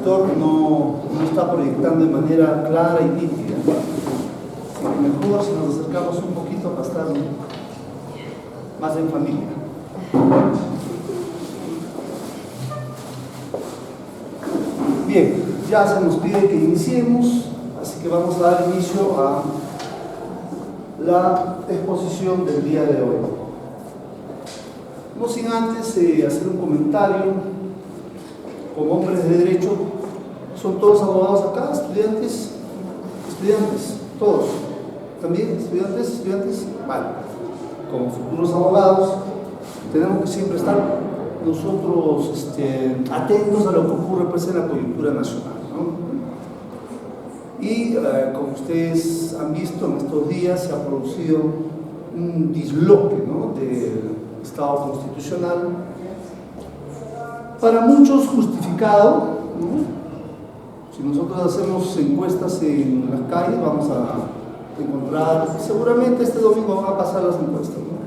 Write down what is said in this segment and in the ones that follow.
proyector no está proyectando de manera clara y nítida. Así que mejor si nos acercamos un poquito para estar más en familia. Bien, ya se nos pide que iniciemos, así que vamos a dar inicio a la exposición del día de hoy. No sin antes hacer un comentario. Como hombres de derecho, ¿son todos abogados acá? ¿Estudiantes? ¿Estudiantes? ¿Todos? ¿También? ¿Estudiantes? Vale. Como futuros abogados, tenemos que siempre estar nosotros atentos a lo que ocurre pues, en la coyuntura nacional, ¿no? Y como ustedes han visto, en estos días se ha producido un disloque, ¿no?, del Estado constitucional, para muchos justificado, ¿no? Si nosotros hacemos encuestas en las calles, vamos a encontrar, seguramente este domingo van a pasar las encuestas, ¿no?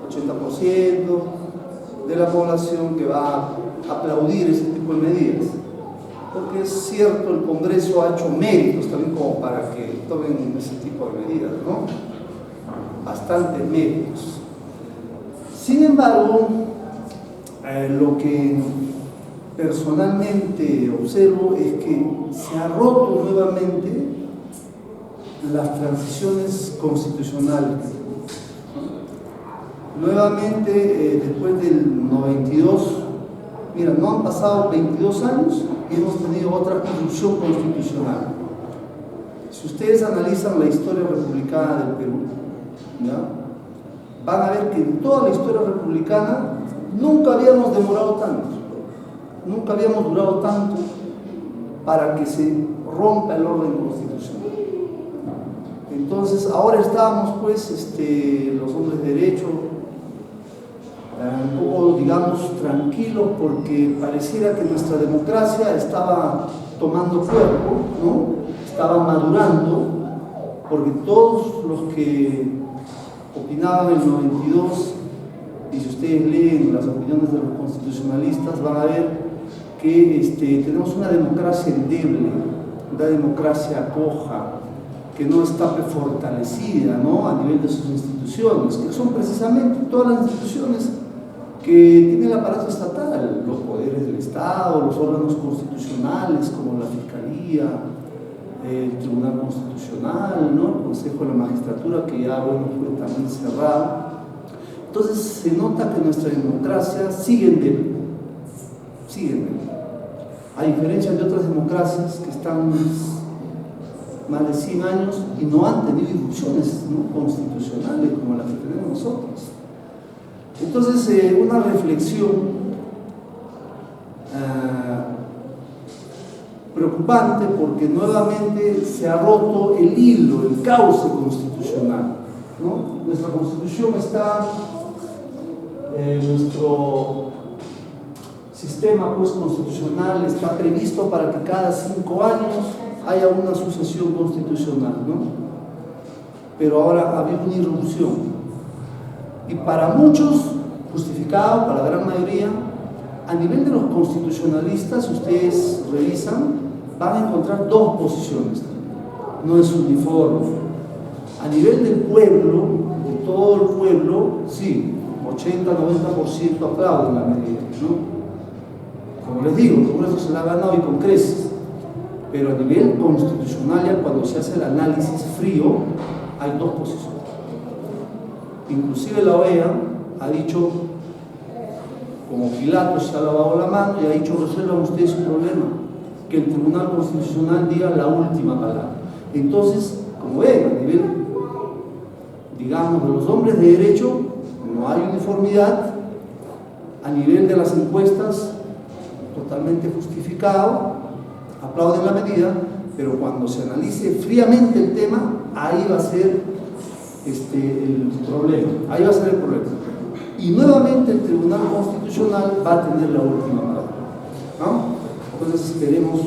80% de la población que va a aplaudir ese tipo de medidas, porque es cierto, el Congreso ha hecho méritos también como para que tomen ese tipo de medidas, ¿no? Bastantes méritos. Sin embargo, lo que personalmente observo es que se ha roto nuevamente las transiciones constitucionales. Nuevamente, después del 92, mira, no han pasado 22 años y hemos tenido otra irrupción constitucional. Si ustedes analizan la historia republicana del Perú, ¿ya?, van a ver que en toda la historia republicana nunca habíamos demorado tanto, nunca habíamos durado tanto para que se rompa el orden constitucional. Entonces, ahora estábamos, pues, los hombres de derecho, un poco, digamos, tranquilos, porque pareciera que nuestra democracia estaba tomando cuerpo, ¿no?, estaba madurando, porque todos los que opinaban en el 92, y si ustedes leen las opiniones de los constitucionalistas, van a ver que tenemos una democracia endeble, una democracia coja, que no está fortalecida, ¿no?, a nivel de sus instituciones, que son precisamente todas las instituciones que tiene el aparato estatal, los poderes del Estado, los órganos constitucionales como la Fiscalía, el Tribunal Constitucional, ¿no?, el Consejo de la Magistratura, que ya, bueno, fue también cerrado. Entonces se nota que nuestra democracia sigue en débil, a diferencia de otras democracias que están más de 100 años y no han tenido irrupciones, ¿no?, constitucionales como las que tenemos nosotros. Entonces, una reflexión preocupante, porque nuevamente se ha roto el hilo, el cauce constitucional, ¿no? Nuestra Constitución está, nuestro sistema, pues, constitucional está previsto para que cada 5 años haya una sucesión constitucional, ¿no? Pero ahora ha habido una irrupción, y para muchos, justificado, para la gran mayoría, a nivel de los constitucionalistas, si ustedes revisan, van a encontrar dos posiciones, no es uniforme. A nivel del pueblo, de todo el pueblo, sí, 80-90% aplauden la medida, ¿no? Como les digo, el Congreso se la ha ganado y con creces, pero a nivel constitucional, ya cuando se hace el análisis frío, hay dos posiciones. Inclusive la OEA ha dicho, como Pilato se ha lavado la mano y ha dicho, resuelvan ustedes su problema, que el Tribunal Constitucional diga la última palabra. Entonces, como ven, a nivel, digamos, de los hombres de derecho, no hay uniformidad. A nivel de las encuestas, totalmente justificado, aplauden la medida, pero cuando se analice fríamente el tema, ahí va a ser el problema, ahí va a ser el problema. Y nuevamente el Tribunal Constitucional va a tener la última palabra, ¿no? Entonces esperemos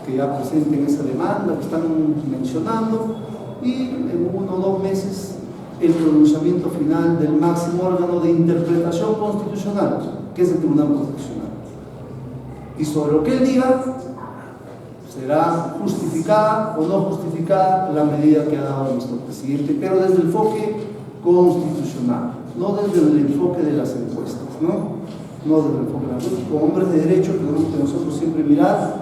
que ya presenten esa demanda que están mencionando, y en 1 o 2 meses el pronunciamiento final del máximo órgano de interpretación constitucional, que es el Tribunal Constitucional. Y sobre lo que él diga, será justificada o no justificada la medida que ha dado nuestro presidente, pero desde el enfoque constitucional, no desde el enfoque de las encuestas, no desde el enfoque de las encuestas. Como hombres de derecho tenemos que nosotros siempre mirar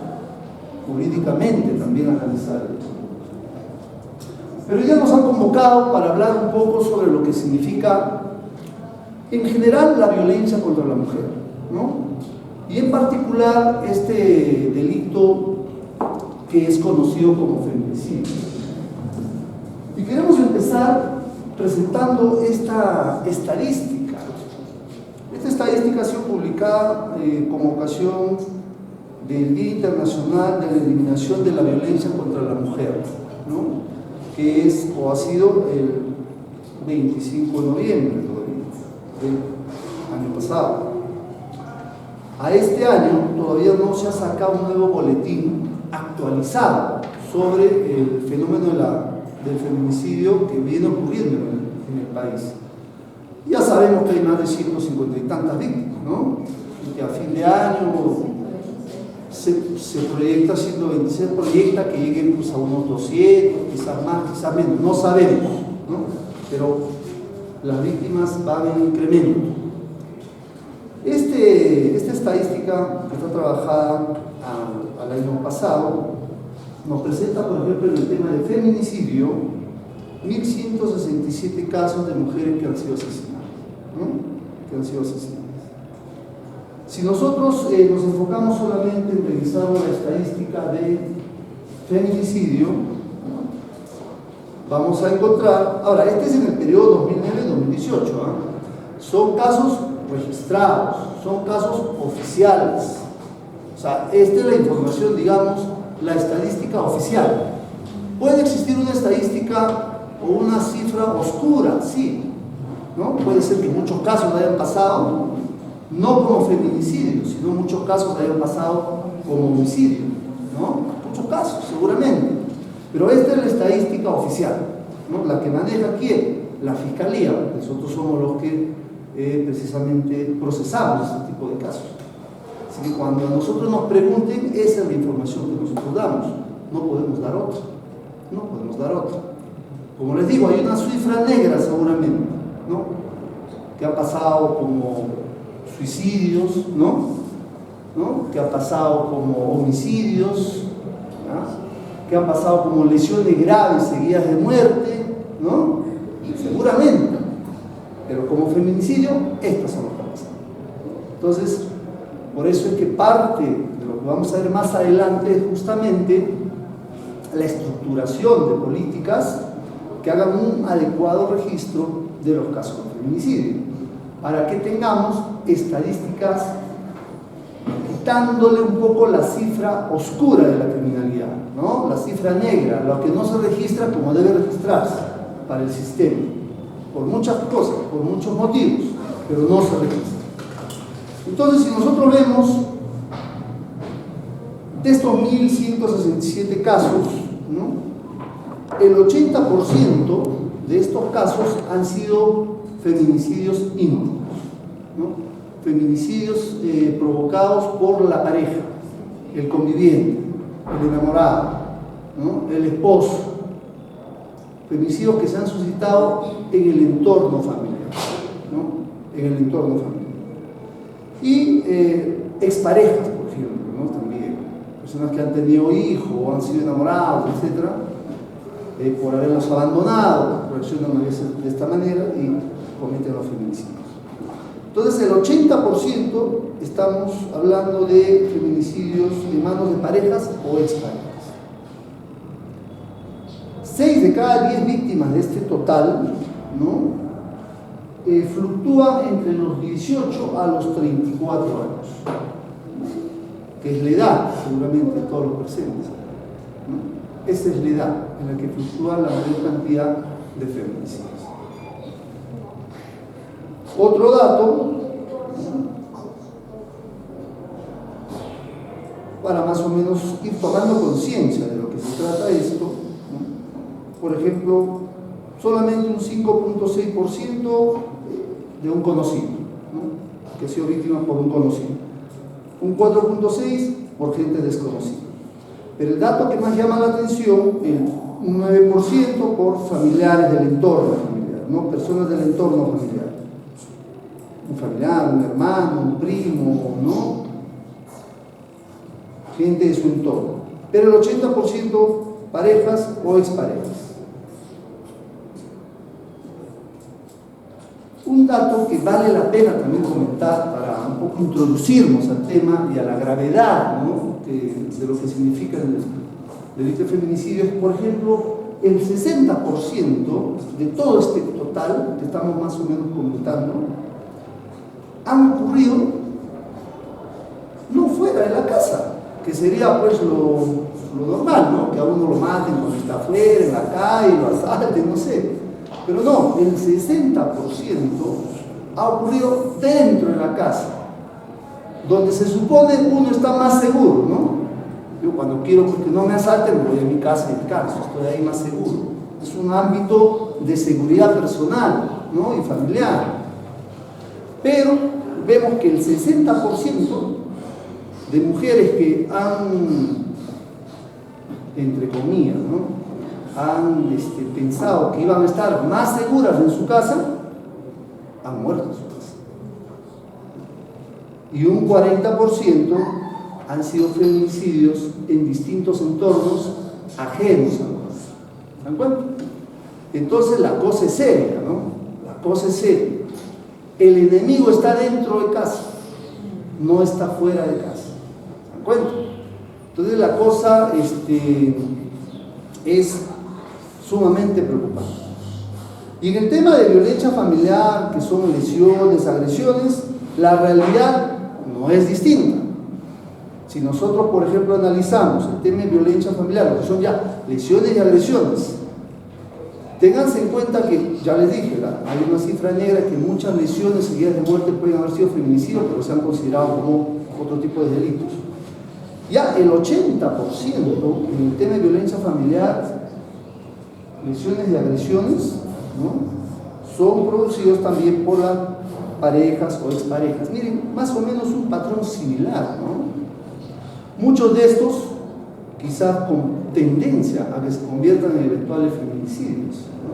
jurídicamente, también analizar. Pero ya nos han convocado para hablar un poco sobre lo que significa en general la violencia contra la mujer, y en particular este delito que es conocido como feminicidio. Y queremos empezar presentando esta estadística. Esta estadística ha sido publicada como ocasión del Día Internacional de la Eliminación de la Violencia contra la Mujer, que es o ha sido el 25 de noviembre del año pasado. A este año todavía no se ha sacado un nuevo boletín actualizado sobre el fenómeno del feminicidio que viene ocurriendo en el país. Ya sabemos que hay más de 150 y tantas víctimas, y que a fin de año se proyecta, 126 proyecta que lleguen pues, a unos 200, quizás más, quizás menos, no sabemos, pero las víctimas van en incremento. Esta estadística que está trabajada al año pasado nos presenta, por ejemplo, en el tema de feminicidio, 1.167 casos de mujeres que han sido asesinadas, Si nosotros nos enfocamos solamente en revisar la estadística de feminicidio, vamos a encontrar, ahora este es en el periodo 2009-2018, son casos registrados, son casos oficiales, o sea, esta es la información, digamos, la estadística oficial. Puede existir una estadística o una cifra oscura, sí, puede ser que muchos casos hayan pasado no como feminicidio, sino muchos casos hayan pasado como homicidio, muchos casos, seguramente, pero esta es la estadística oficial, la que maneja ¿quién? La Fiscalía. Nosotros somos los que precisamente procesamos este tipo de casos. Así que cuando a nosotros nos pregunten, esa es la información que nosotros damos, no podemos dar otra. Como les digo, hay una cifra negra seguramente, que ha pasado como suicidios, que ha pasado como homicidios, que han pasado como lesiones graves seguidas de muerte, seguramente, pero como feminicidio, estas son las que han pasado. Entonces, por eso es que parte de lo que vamos a ver más adelante es justamente la estructuración de políticas que hagan un adecuado registro de los casos de feminicidio, para que tengamos estadísticas quitándole un poco la cifra oscura de la criminalidad, la cifra negra, lo que no se registra como debe registrarse para el sistema, por muchas cosas, por muchos motivos, pero no se registra. Entonces, si nosotros vemos de estos 1.167 casos, el 80% de estos casos han sido feminicidios íntimos, feminicidios provocados por la pareja, el conviviente, el enamorado, el esposo, feminicidios que se han suscitado en el entorno familiar, y exparejas, por ejemplo, también personas que han tenido hijos o han sido enamorados, etcétera, por haberlos abandonado, reaccionan a veces de esta manera y cometen los feminicidios. Entonces, el 80% estamos hablando de feminicidios de manos de parejas o exparejas. 6 de cada 10 víctimas de este total, fluctúan entre los 18 a los 34 años, que es la edad, seguramente, de todos los presentes. Esa es la edad en la que fluctúa la mayor cantidad de feminicidios. Otro dato, para más o menos ir tomando conciencia de lo que se trata esto, por ejemplo, solamente un 5.6% de un conocido, que ha sido víctima por un conocido. un 4.6% por gente desconocida. Pero el dato que más llama la atención, un 9% por familiares del entorno familiar, ¿no? Personas del entorno familiar. Un familiar, un hermano, un primo, ¿no? Gente de su entorno. Pero el 80% parejas o exparejas. Un dato que vale la pena también comentar para un poco introducirnos al tema y a la gravedad, ¿no?, de lo que significa el delito de feminicidio es, por ejemplo, el 60% de todo este total que estamos más o menos comentando han ocurrido no fuera de la casa, que sería pues lo normal, ¿no?, que a uno lo maten cuando está afuera, en la calle, lo asalten, no sé. Pero no, el 60% ha ocurrido dentro de la casa, donde se supone uno está más seguro, ¿no? Yo cuando quiero que no me asalten, voy a mi casa y descanso, estoy ahí más seguro. Es un ámbito de seguridad personal, ¿no?, y familiar. Pero vemos que el 60% de mujeres que han, entre comillas, ¿no?, han pensado que iban a estar más seguras en su casa, han muerto en su casa. Y un 40% han sido feminicidios en distintos entornos ajenos a nosotros. ¿Se dan cuenta? Entonces la cosa es seria, ¿no? La cosa es seria. El enemigo está dentro de casa, no está fuera de casa. ¿Se dan cuenta? Entonces la cosa es sumamente preocupante. Y en el tema de violencia familiar, que son lesiones, agresiones, la realidad no es distinta. Si nosotros, por ejemplo, analizamos el tema de violencia familiar, lo que son ya lesiones y agresiones, ténganse en cuenta que, ya les dije, hay una cifra negra que muchas lesiones seguidas de muerte pueden haber sido feminicidios, pero se han considerado como otro tipo de delitos. Ya el 80% en el tema de violencia familiar, lesiones y agresiones, ¿no?, son producidos también por las parejas o exparejas. Miren, más o menos un patrón similar, ¿no? Muchos de estos, quizás con tendencia a que se conviertan en eventuales feminicidios, ¿no?,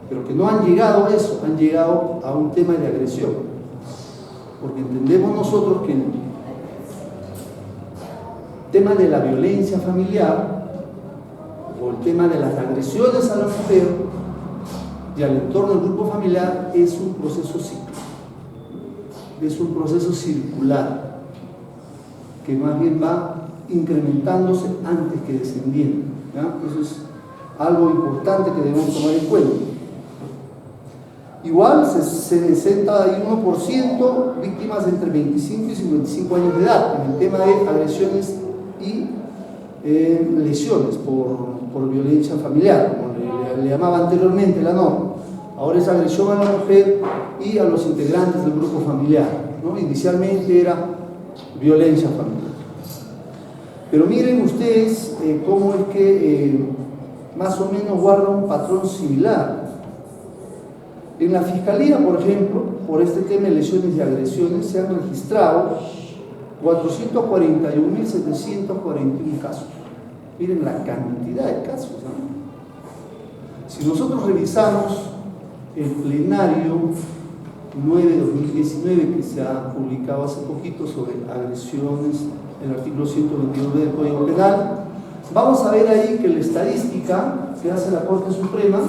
pero que no han llegado a eso, han llegado a un tema de agresión. Porque entendemos nosotros que el tema de la violencia familiar o el tema de las agresiones a la mujer y al entorno del grupo familiar es un proceso cíclico, es un proceso circular que más bien va incrementándose antes que descendiendo, ¿ya? Eso es algo importante que debemos tomar en cuenta. Igual, 61% víctimas entre 25 y 55 años de edad en el tema de agresiones y lesiones por violencia familiar, como le llamaba anteriormente la norma. Ahora es agresión a la mujer y a los integrantes del grupo familiar, ¿no? Inicialmente era violencia familiar. Pero miren ustedes cómo es que más o menos guarda un patrón similar. En la Fiscalía, por ejemplo, por este tema de lesiones y agresiones, se han registrado 441.741 casos. Miren la cantidad de casos, ¿no? Si nosotros revisamos el plenario 9/2019 que se ha publicado hace poquito sobre agresiones, el artículo 129 del Código Penal, vamos a ver ahí que la estadística que hace la Corte Suprema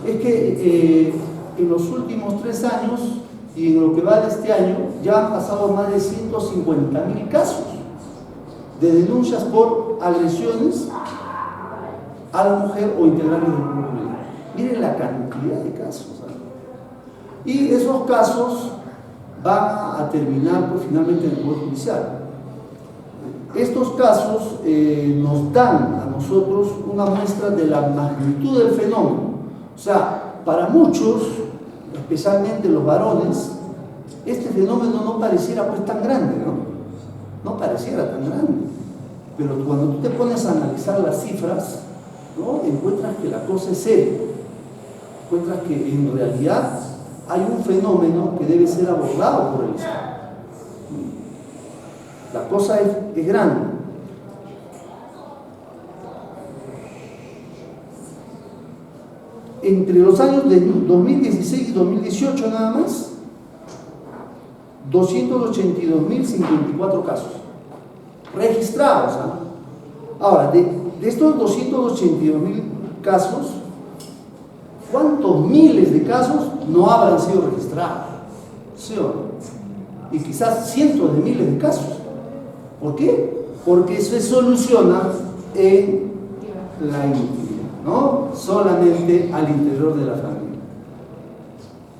es que en los últimos 3 años y en lo que va de este año ya han pasado más de 150.000 casos de denuncias por agresiones a la mujer o integrantes del grupo familiar. Miren la cantidad de casos, ¿sabes? Y esos casos van a terminar pues, finalmente en el Poder Judicial. Estos casos nos dan a nosotros una muestra de la magnitud del fenómeno. O sea, para muchos, especialmente los varones, este fenómeno no pareciera pues tan grande, ¿no? No pareciera tan grande. Pero cuando tú te pones a analizar las cifras, ¿no?, encuentras que la cosa es seria. Encuentras que en realidad hay un fenómeno que debe ser abordado por el Estado. La cosa es grande. Entre los años de 2016 y 2018 nada más, 282.054 casos registrados. Ahora, de estos 282.000 casos, ¿cuántos miles de casos no habrán sido registrados? ¿Sí o no? Y quizás cientos de miles de casos. ¿Por qué? Porque se soluciona en la intimidad, ¿no? Solamente al interior de la familia.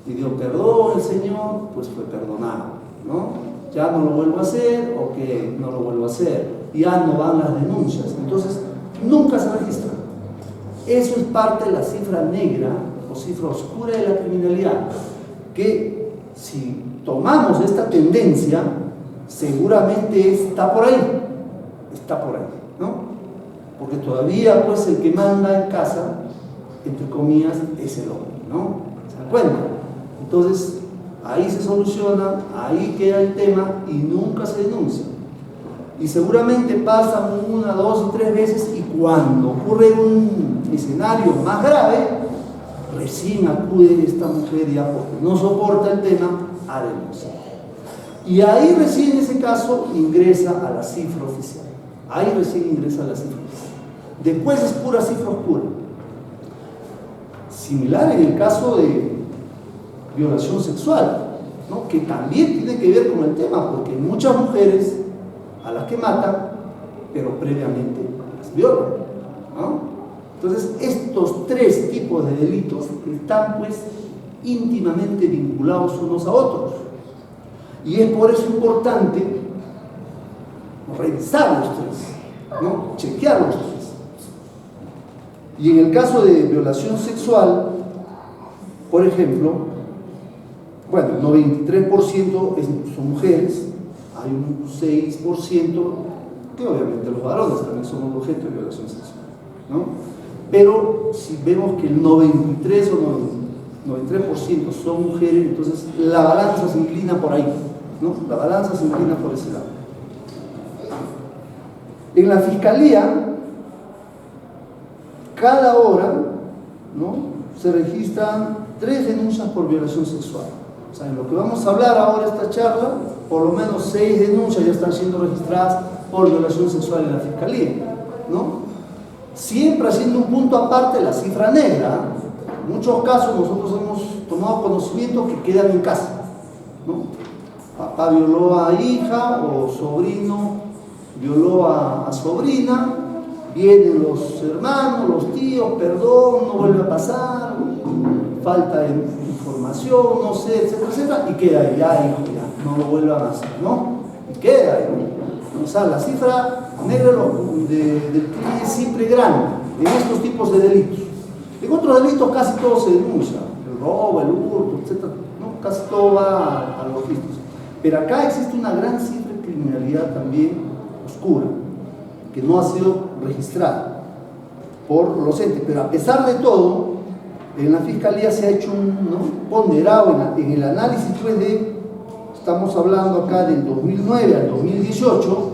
Pidió perdón el Señor, pues fue perdonado, ¿no? Ya no lo vuelvo a hacer, ok, no lo vuelvo a hacer. Ya no van las denuncias, entonces nunca se registra. Eso es parte de la cifra negra o cifra oscura de la criminalidad, que si tomamos esta tendencia, seguramente está por ahí, ¿no? Porque todavía pues el que manda en casa, entre comillas, es el hombre, ¿no? ¿Se dan cuenta? Entonces, ahí se soluciona, ahí queda el tema y nunca se denuncia. Y seguramente pasan 1, 2 y 3 veces, y cuando ocurre un escenario más grave, recién acude esta mujer ya porque no soporta el tema a denunciar. Y ahí recién en ese caso ingresa a la cifra oficial. Ahí recién ingresa a la cifra oficial. Después es pura cifra oscura. Similar en el caso de violación sexual, ¿no? Que también tiene que ver con el tema, porque hay muchas mujeres a las que matan, pero previamente las violan, ¿no? Entonces, estos 3 tipos de delitos están pues íntimamente vinculados unos a otros. Y es por eso importante revisar los 3, ¿no? Chequear los 3. Y en el caso de violación sexual, por ejemplo, bueno, 93% son mujeres, hay un 6% que obviamente los varones también son objeto de violación sexual, ¿no? Pero si vemos que el 93 o 93% son mujeres, entonces la balanza se inclina por ahí, ¿no? La balanza se inclina por ese lado. En la fiscalía, cada hora, ¿no?, se registran 3 denuncias por violación sexual. O sea, en lo que vamos a hablar ahora esta charla, por lo menos 6 denuncias ya están siendo registradas por violación sexual en la fiscalía, ¿no? Siempre haciendo un punto aparte la cifra negra. En muchos casos nosotros hemos tomado conocimiento que quedan en casa, ¿no? Papá violó a hija o sobrino violó a sobrina, vienen los hermanos, los tíos, perdón, no vuelve a pasar, falta de información, no sé, etcétera, etcétera, y queda ahí, ya hijo, ya, no lo vuelvan a hacer, ¿no? Y queda ahí. O sea, la cifra negra del crimen es siempre grande en estos tipos de delitos. En otros delitos casi todo se denuncia, el robo, el hurto, etcétera, ¿no? Casi todo va a los registros. Pero acá existe una gran cifra de criminalidad también oscura, que no ha sido registrada por los entes, pero a pesar de todo, en la fiscalía se ha hecho un, ¿no?, ponderado en el análisis pues estamos hablando acá del 2009 al 2018,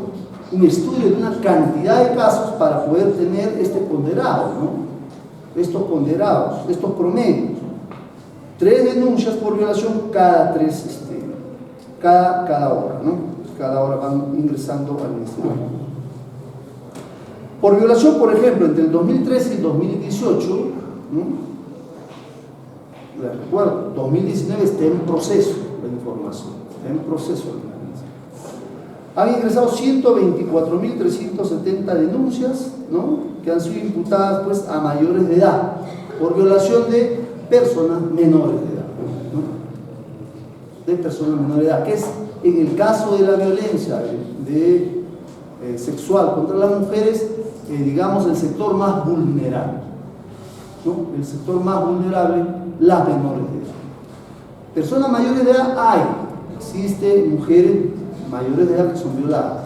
un estudio de una cantidad de casos para poder tener este ponderado, ¿no?, estos ponderados, estos promedios. 3 denuncias por violación cada hora, ¿no? Cada hora van ingresando al ministerio. Por violación, por ejemplo, entre el 2013 y el 2018, ¿no?, les recuerdo, 2019 está en proceso la información, está en proceso la información. Han ingresado 124.370 denuncias, ¿no?, que han sido imputadas pues a mayores de edad por violación de personas menores de edad, ¿no?, de personas menores de edad, que es en el caso de la violencia sexual contra las mujeres, digamos, el sector más vulnerable, ¿no? El sector más vulnerable, las menores de edad. Personas mayores de edad hay, existen mujeres mayores de edad que son violadas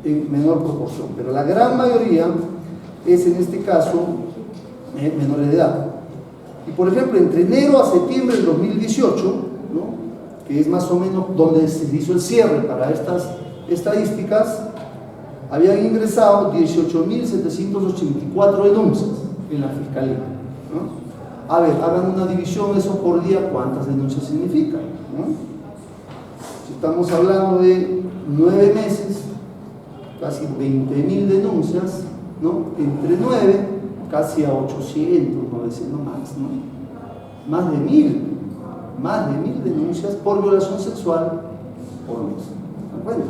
en menor proporción, pero la gran mayoría es en este caso menores de edad. Y por ejemplo, entre enero a septiembre del 2018, ¿no?, que es más o menos donde se hizo el cierre para estas estadísticas, habían ingresado 18.784 denuncias en la Fiscalía, ¿no? A ver, hagan una división eso por día, ¿cuántas denuncias significa, ¿no? Si estamos hablando de 9 meses, casi 20.000 denuncias, ¿no? Entre 9, casi a 800, 900 más, ¿no? Más de 1.000 denuncias por violación sexual por mes. ¿Se dan cuenta?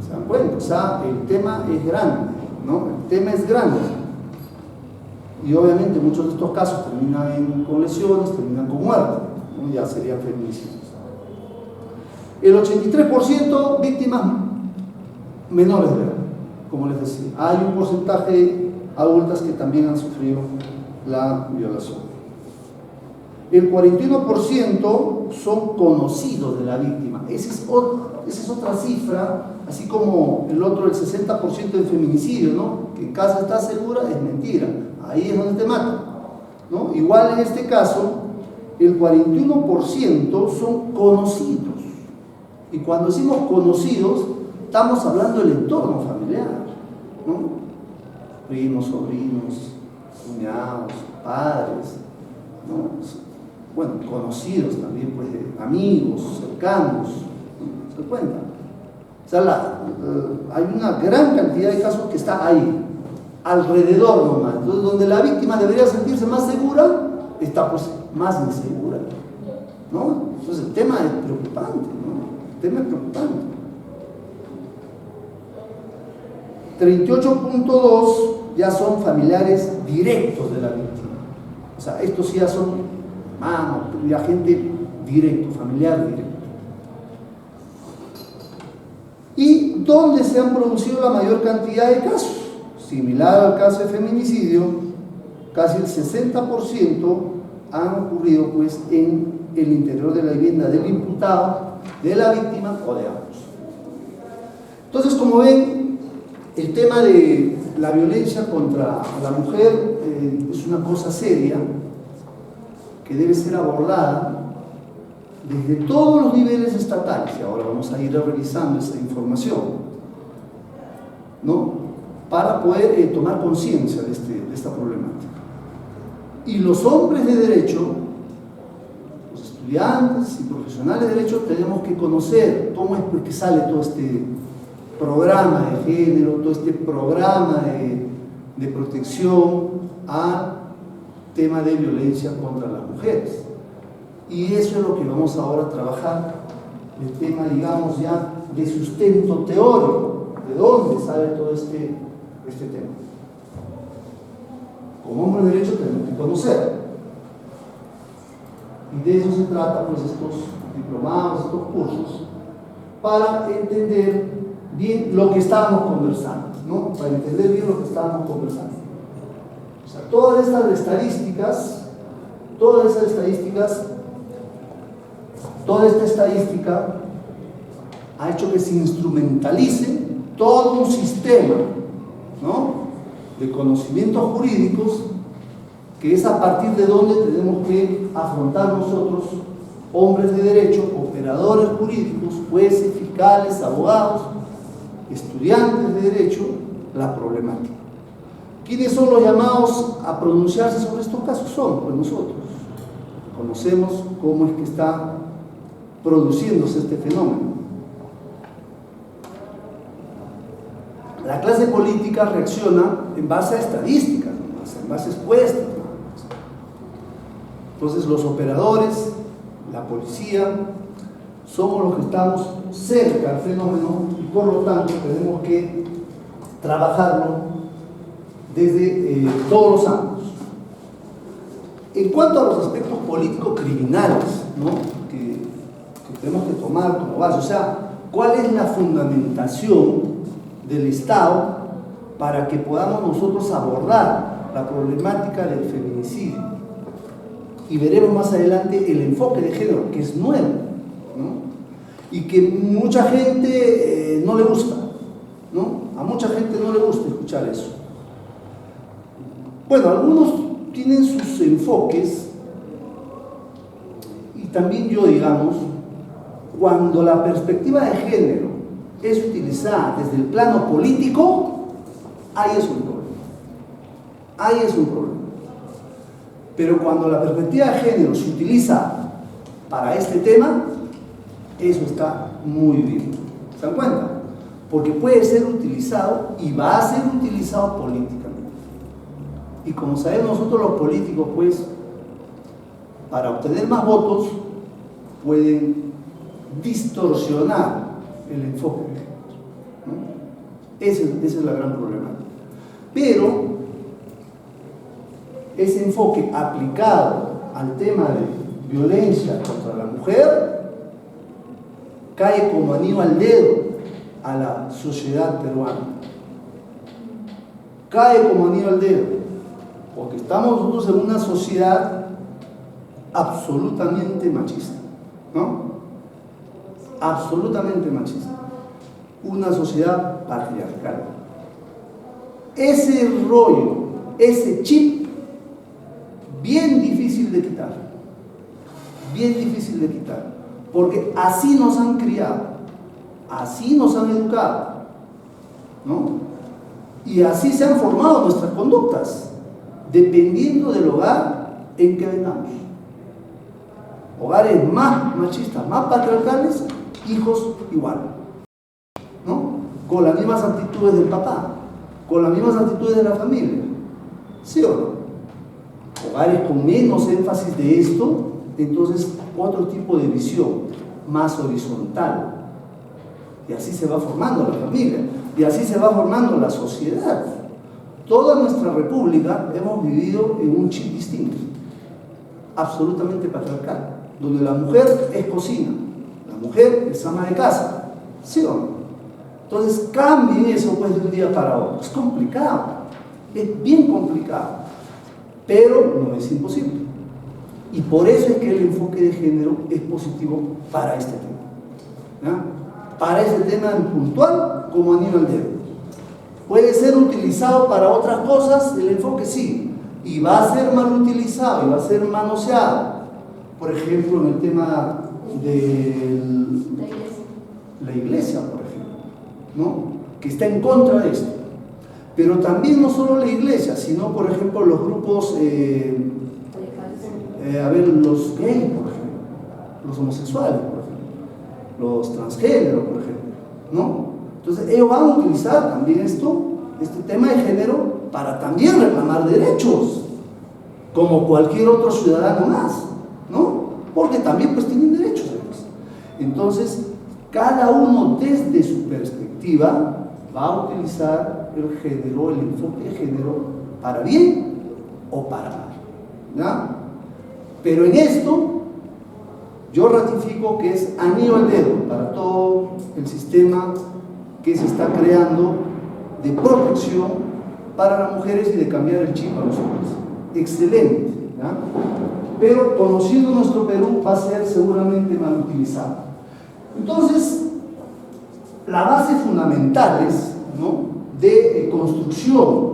¿Se dan cuenta? O sea, el tema es grande, ¿no? El tema es grande. Y obviamente muchos de estos casos terminan con lesiones, terminan con muerte, ¿no? Ya serían feminicidios. El 83% víctimas menores de edad, como les decía. Hay un porcentaje adultas que también han sufrido la violación. El 41% son conocidos de la víctima. Esa es otra cifra, así como el otro, el 60% de feminicidio, ¿no? Que en casa está segura, es mentira. Ahí es donde te matan, ¿no? Igual en este caso, el 41% son conocidos. Y cuando decimos conocidos, estamos hablando del entorno familiar, ¿no? Primos, sobrinos, cuñados, padres, ¿no? Bueno, conocidos también, pues, amigos, cercanos, ¿no? ¿Se cuenta? O sea, hay una gran cantidad de casos que está ahí, alrededor nomás. Entonces, donde la víctima debería sentirse más segura, está pues más insegura, ¿no? Entonces, el tema es preocupante, ¿no? El tema es preocupante. 38.2 ya son familiares directos de la víctima. O sea, estos ya son hermanos, ya gente directo, familiar directo. ¿Y dónde se han producido la mayor cantidad de casos? Similar al caso de feminicidio, casi el 60% han ocurrido pues en el interior de la vivienda del imputado, de la víctima o de ambos. Entonces, como ven, el tema de la violencia contra la mujer es una cosa seria que debe ser abordada desde todos los niveles estatales, y ahora vamos a ir revisando esa información, ¿no? Para poder tomar conciencia de esta problemática. Y los hombres de derecho, los estudiantes y profesionales de derecho, tenemos que conocer cómo es que sale todo este programa de género, todo este programa de protección al tema de violencia contra las mujeres. Y eso es lo que vamos ahora a trabajar, el tema, digamos, ya de sustento teórico, de dónde sale todo este tema. Como hombres de derecho tenemos que conocer. Y de eso se trata, pues, estos diplomados, estos cursos, para entender bien lo que estábamos conversando, ¿no? Para entender bien lo que estábamos conversando. O sea, toda esta estadística ha hecho que se instrumentalice todo un sistema, ¿no?, de conocimientos jurídicos, que es a partir de donde tenemos que afrontar nosotros, hombres de derecho, operadores jurídicos, jueces, fiscales, abogados, estudiantes de derecho, la problemática. ¿Quiénes son los llamados a pronunciarse sobre estos casos? Son, pues, nosotros. Conocemos cómo es que está produciéndose este fenómeno. La clase política reacciona en base a estadísticas, en base a encuestas. Entonces, los operadores, la policía, somos los que estamos cerca al fenómeno y por lo tanto tenemos que trabajarlo desde todos los ámbitos. En cuanto a los aspectos político-criminales, ¿no?, que tenemos que tomar como base, o sea, ¿cuál es la fundamentación del Estado para que podamos nosotros abordar la problemática del feminicidio? Y veremos más adelante el enfoque de género, que es nuevo, ¿no?, y que mucha gente no le gusta, ¿no? A mucha gente no le gusta escuchar eso. Bueno, algunos tienen sus enfoques, y también yo, digamos, cuando la perspectiva de género es utilizada desde el plano político, ahí es un problema. Ahí es un problema. Pero cuando la perspectiva de género se utiliza para este tema, eso está muy bien. ¿Se dan cuenta? Porque puede ser utilizado y va a ser utilizado políticamente. Y como sabemos nosotros los políticos, pues, para obtener más votos, pueden distorsionar el enfoque, ¿no? Esa es la gran problemática. Pero ese enfoque aplicado al tema de violencia contra la mujer cae como anillo al dedo a la sociedad peruana. Cae como anillo al dedo, porque estamos nosotros en una sociedad absolutamente machista, ¿no? Absolutamente machista. Una sociedad patriarcal. Ese rollo, ese chip, bien difícil de quitar. Bien difícil de quitar. Porque así nos han criado, así nos han educado, ¿no? Y así se han formado nuestras conductas, dependiendo del hogar en que vengamos. Hogares más machistas, más patriarcales, hijos igual, ¿no? Con las mismas actitudes del papá, con las mismas actitudes de la familia, ¿sí o no? Hogares con menos énfasis de esto, entonces otro tipo de visión, más horizontal. Y así se va formando la familia, y así se va formando la sociedad. Toda nuestra república hemos vivido en un chip distinto, absolutamente patriarcal, donde la mujer es cocina, la mujer es ama de casa, ¿sí o no? Entonces cambien eso pues de un día para otro. Es complicado, es bien complicado, pero no es imposible. Y por eso es que el enfoque de género es positivo para este tema, ¿ya? Para este tema en puntual como anillo al dedo. Puede ser utilizado para otras cosas, el enfoque sí, y va a ser mal utilizado, y va a ser manoseado. Por ejemplo, en el tema de la iglesia, por ejemplo, ¿no? Que está en contra de esto. Pero también no solo la iglesia, sino, por ejemplo, los grupos, los gays, por ejemplo, los homosexuales, por ejemplo, los transgéneros, por ejemplo, ¿no? Entonces ellos van a utilizar también este tema de género para también reclamar derechos, como cualquier otro ciudadano más, ¿no? Porque también pues tienen derechos ellos. Entonces, cada uno desde su perspectiva va a utilizar el género, el enfoque de género, para bien o para mal, ¿ya? Pero en esto, yo ratifico que es anillo al dedo para todo el sistema que se está creando de protección para las mujeres y de cambiar el chip a los hombres. Excelente, ¿ya? Pero conociendo nuestro Perú va a ser seguramente mal utilizado. Entonces, las bases fundamentales, ¿no?, de construcción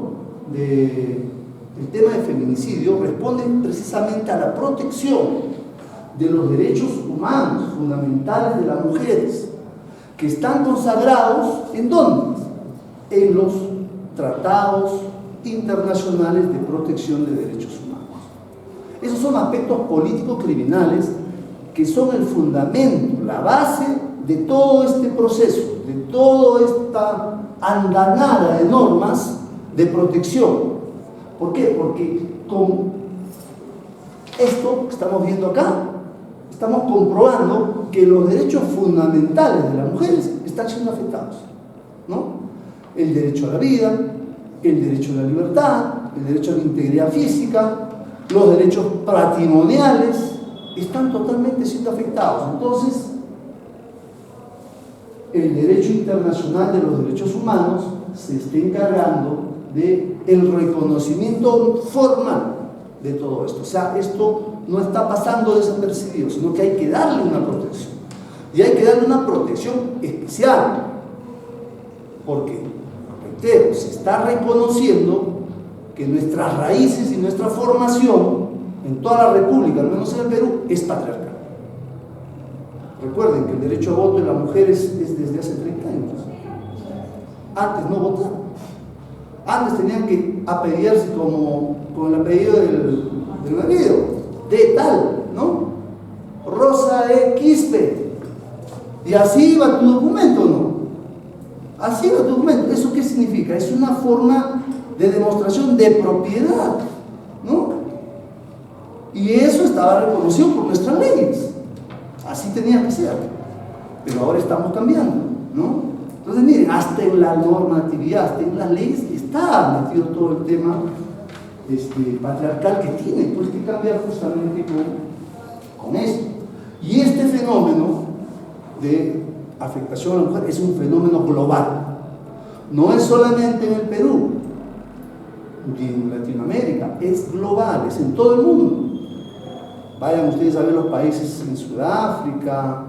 del tema de feminicidio responden precisamente a la protección de los derechos humanos fundamentales de las mujeres, que están consagrados ¿en dónde? En los tratados internacionales de protección de derechos humanos. Esos son aspectos políticos criminales que son el fundamento, la base de todo este proceso, de toda esta andanada de normas de protección. ¿Por qué? Porque con esto que estamos viendo acá, estamos comprobando que los derechos fundamentales de las mujeres están siendo afectados, ¿no? El derecho a la vida, el derecho a la libertad, el derecho a la integridad física, los derechos patrimoniales, están totalmente siendo afectados. Entonces, el derecho internacional de los derechos humanos se está encargando del reconocimiento formal de todo esto. O sea, esto no está pasando desapercibido, sino que hay que darle una protección. Y hay que darle una protección especial. Porque, reitero, se está reconociendo que nuestras raíces y nuestra formación en toda la República, al menos en el Perú, es patriarcal. Recuerden que el derecho a voto de las mujeres es desde hace 30 años. Antes no votaban. Antes tenían que apellidarse con el apellido del marido, de tal, ¿no? Rosa de Quispe. Y así va tu documento, ¿no? Así va tu documento. ¿Eso qué significa? Es una forma de demostración de propiedad, ¿no? Y eso estaba reconocido por nuestras leyes. Así tenía que ser. Pero ahora estamos cambiando, ¿no? Entonces, miren, hasta en la normatividad, hasta en las leyes está metido todo el tema patriarcal que tiene pues que cambiar justamente con esto. Y este fenómeno de afectación a la mujer es un fenómeno global. No es solamente en el Perú, ni en Latinoamérica, es global, es en todo el mundo. Vayan ustedes a ver los países en Sudáfrica,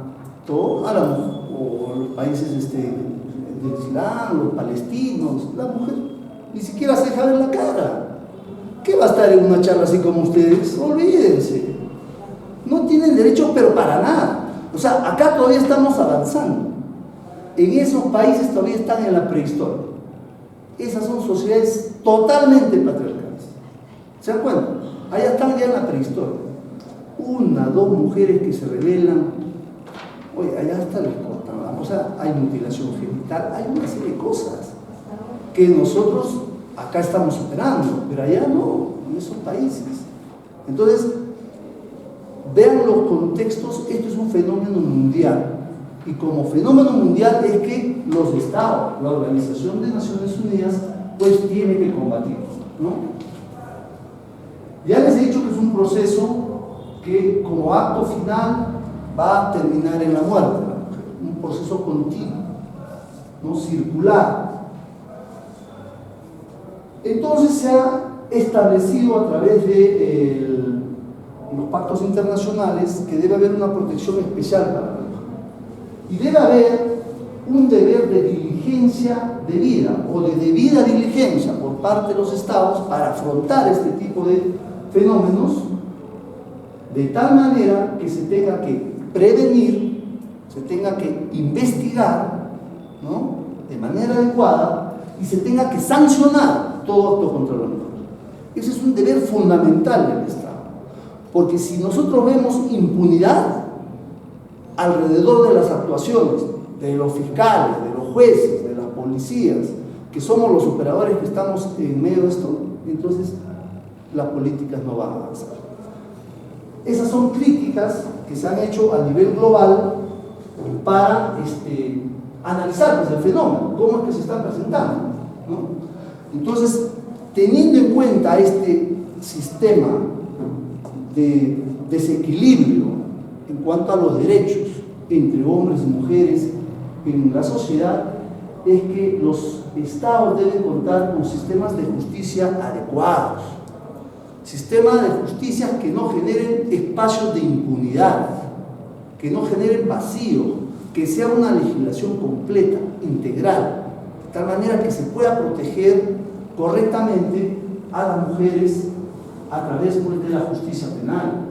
o los países del Islam, los palestinos, la mujer ni siquiera se deja ver la cara. ¿Qué va a estar en una charla así como ustedes? Olvídense. No tienen derecho, pero para nada. O sea, acá todavía estamos avanzando. En esos países todavía están en la prehistoria. Esas son sociedades totalmente patriarcales. ¿Se dan cuenta? Allá están ya en la prehistoria. Una, dos mujeres que se rebelan. Oye, allá hasta les cortan. O sea, hay mutilación genital, hay una serie de cosas que nosotros acá estamos superando, pero allá no, en esos países. Entonces, vean los contextos, esto es un fenómeno mundial. Y como fenómeno mundial es que los Estados, la Organización de Naciones Unidas, pues tiene que combatirlo, ¿no? Ya les he dicho que es un proceso que como acto final va a terminar en la muerte, un proceso continuo, ¿no? Circular. Entonces se ha establecido a través de los pactos internacionales que debe haber una protección especial para la mujer. Y debe haber un deber de diligencia debida o de debida diligencia por parte de los estados para afrontar este tipo de fenómenos de tal manera que se tenga que prevenir, se tenga que investigar, ¿no?, de manera adecuada y se tenga que sancionar todo acto contra la mujer. Ese es un deber fundamental del Estado, porque si nosotros vemos impunidad alrededor de las actuaciones de los fiscales, de los jueces, de las policías, que somos los operadores que estamos en medio de esto, entonces las políticas no van a avanzar. Esas son críticas que se han hecho a nivel global para analizar pues, el fenómeno, cómo es que se está presentando, ¿no? Entonces, teniendo en cuenta este sistema de desequilibrio en cuanto a los derechos entre hombres y mujeres en la sociedad, es que los estados deben contar con sistemas de justicia adecuados, sistemas de justicia que no generen espacios de impunidad, que no generen vacío, que sea una legislación completa, integral, de tal manera que se pueda proteger correctamente a las mujeres a través pues, de la justicia penal.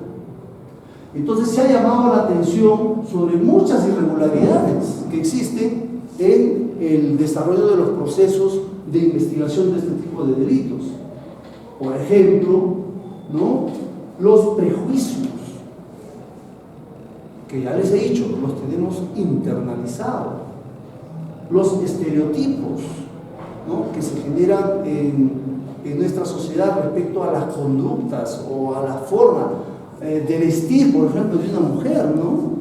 Entonces se ha llamado la atención sobre muchas irregularidades que existen en el desarrollo de los procesos de investigación de este tipo de delitos. Por ejemplo, ¿no?, los prejuicios, que ya les he dicho, los tenemos internalizados, los estereotipos, ¿no?, que se generan en nuestra sociedad respecto a las conductas o a la forma de vestir, por ejemplo, de una mujer, ¿no?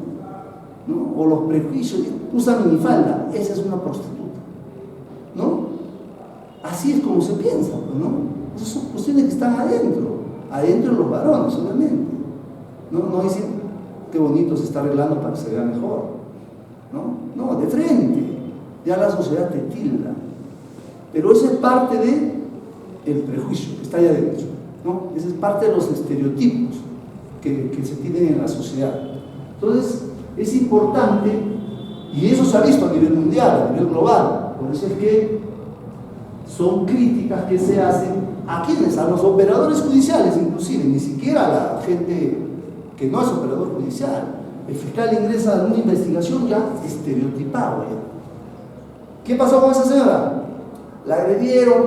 O los prejuicios, usa minifalda, esa es una prostituta, ¿no? Así es como se piensa, ¿no? Esas son cuestiones que están adentro de los varones solamente, no dicen qué bonito se está arreglando para que se vea mejor, no, de frente, ya la sociedad te tilda, pero eso es parte del prejuicio que está allá adentro, ¿no? Esa es parte de los estereotipos que se tienen en la sociedad. Entonces es importante, y eso se ha visto a nivel mundial, a nivel global, por eso es que son críticas que se hacen a quienes, a los operadores judiciales inclusive, ni siquiera a la gente que no es operador judicial. El fiscal ingresa a una investigación ya estereotipado, ¿Qué pasó con esa señora? La agredieron,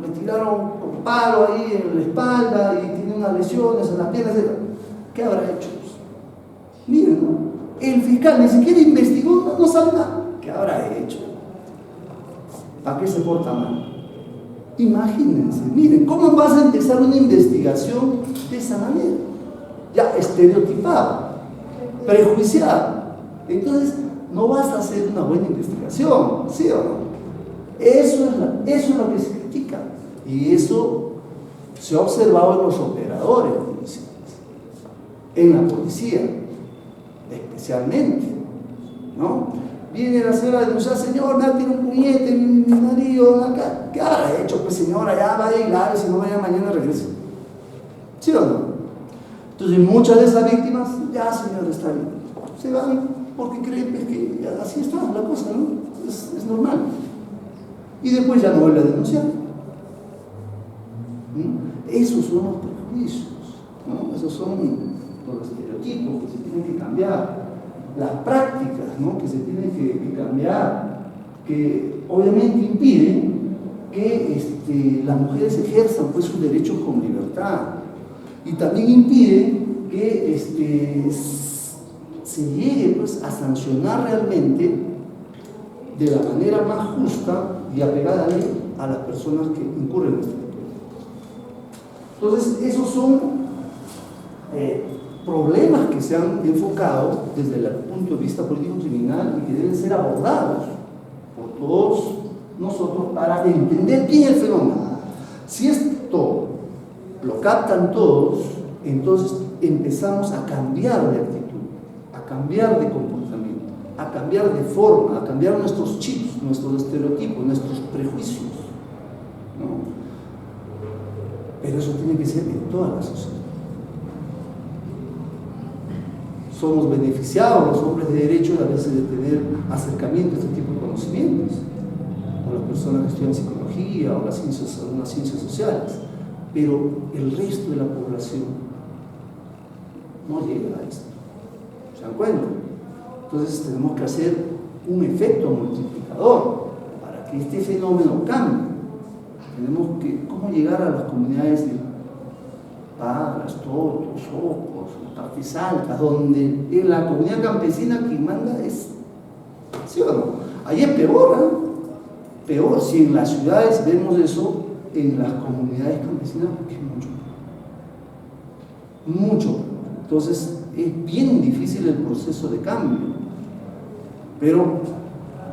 le tiraron con palo ahí en la espalda y tiene unas lesiones en las piernas. ¿Qué habrá hecho? Miren, ¿no? El fiscal ni siquiera investigó, no sabe nada. ¿Qué habrá hecho? ¿Para qué se porta mal? Imagínense, miren, ¿cómo vas a empezar una investigación de esa manera? Ya estereotipada, prejuiciada. Entonces, no vas a hacer una buena investigación, ¿sí o no? Eso es lo que se critica. Y eso se ha observado en los operadores policiales, en la policía, especialmente, ¿no? Viene la señora a denunciar, señor, me tiene un puñete, mi marido, acá. ¿Qué habrá hecho? Pues señora, ya vaya y lave, si no vaya mañana regresa. ¿Sí o no? Entonces muchas de esas víctimas, ya señor, está bien. Se van porque creen que ya, así está la cosa, ¿no? Es normal. Y después ya no vuelve a denunciar. Esos son los prejuicios, ¿no? Esos son los estereotipos que se tienen que cambiar. Las prácticas, ¿no?, que se tienen que cambiar, que obviamente impiden que las mujeres ejerzan pues sus derechos con libertad, y también impiden que se llegue pues a sancionar realmente de la manera más justa y apegada a ley a las personas que incurren en este tipo de delitos. Entonces, esos son problemas que se han enfocado desde el punto de vista político-criminal y que deben ser abordados por todos nosotros para entender bien el fenómeno. Si esto lo captan todos, entonces empezamos a cambiar de actitud, a cambiar de comportamiento, a cambiar de forma, a cambiar nuestros chips, nuestros estereotipos, nuestros prejuicios, ¿no? Pero eso tiene que ser en toda la sociedad. Somos beneficiados los hombres de derecho a veces de tener acercamiento a este tipo de conocimientos, o las personas que estudian psicología o las ciencias sociales, pero el resto de la población no llega a esto. ¿Se dan cuenta? Entonces tenemos que hacer un efecto multiplicador para que este fenómeno cambie. Tenemos que, ¿cómo llegar a las comunidades de Parras, Totos, Ocos, Tafisalcas, donde en la comunidad campesina quien manda es, ¿sí o no? Ahí es peor, ¿eh? Peor. Si en las ciudades vemos eso, en las comunidades campesinas es mucho. Entonces es bien difícil el proceso de cambio, pero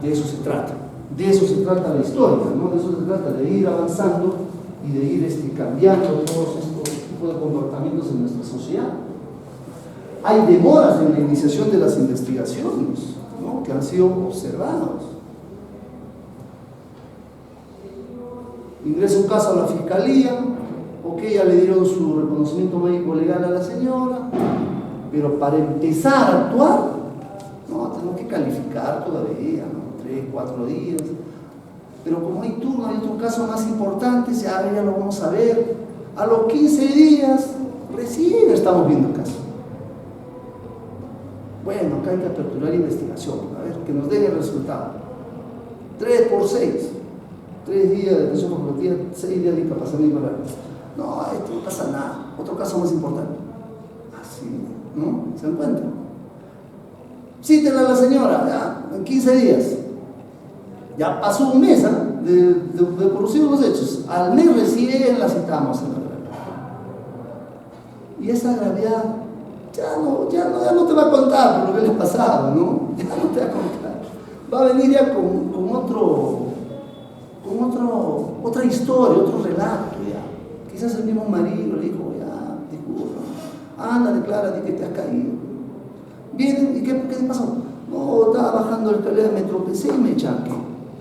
de eso se trata. De eso se trata la historia, ¿no? De eso se trata, de ir avanzando y de ir cambiando todos estos tipos de comportamientos en nuestra sociedad. Hay demoras en la iniciación de las investigaciones, ¿no?, que han sido observados. Ingresa un caso a la fiscalía, ok, ya le dieron su reconocimiento médico legal a la señora, pero para empezar a actuar, no, tenemos que calificar todavía, ¿no?, 3, 4 días, pero como hay turno, hay otro caso más importante, ya lo vamos a ver, a los 15 días, recién estamos viendo el caso. Bueno, acá hay que aperturar investigación, a ver, que nos den el resultado. 3 por 6, 3 días de detención corporativa, 6 días de incapacitación temporal. No, esto no pasa nada, otro caso más importante. Así, ¿no? ¿Se dan cuenta? Cítenla a la señora, ya, en 15 días. Ya pasó un mes, ¿eh?, de producidos los hechos. Al mes recién la citamos en la gravedad. Y esa gravedad ya no te va a contar por lo que le ha pasado, ¿no? Ya no te va a contar. Va a venir ya con otra historia, otro relato ya. Quizás el mismo marido le dijo, ya, disculpa, anda, declara de que te has caído. Vienen, ¿y qué te pasó? No, estaba bajando el escalera, me tropecé y me chanqué.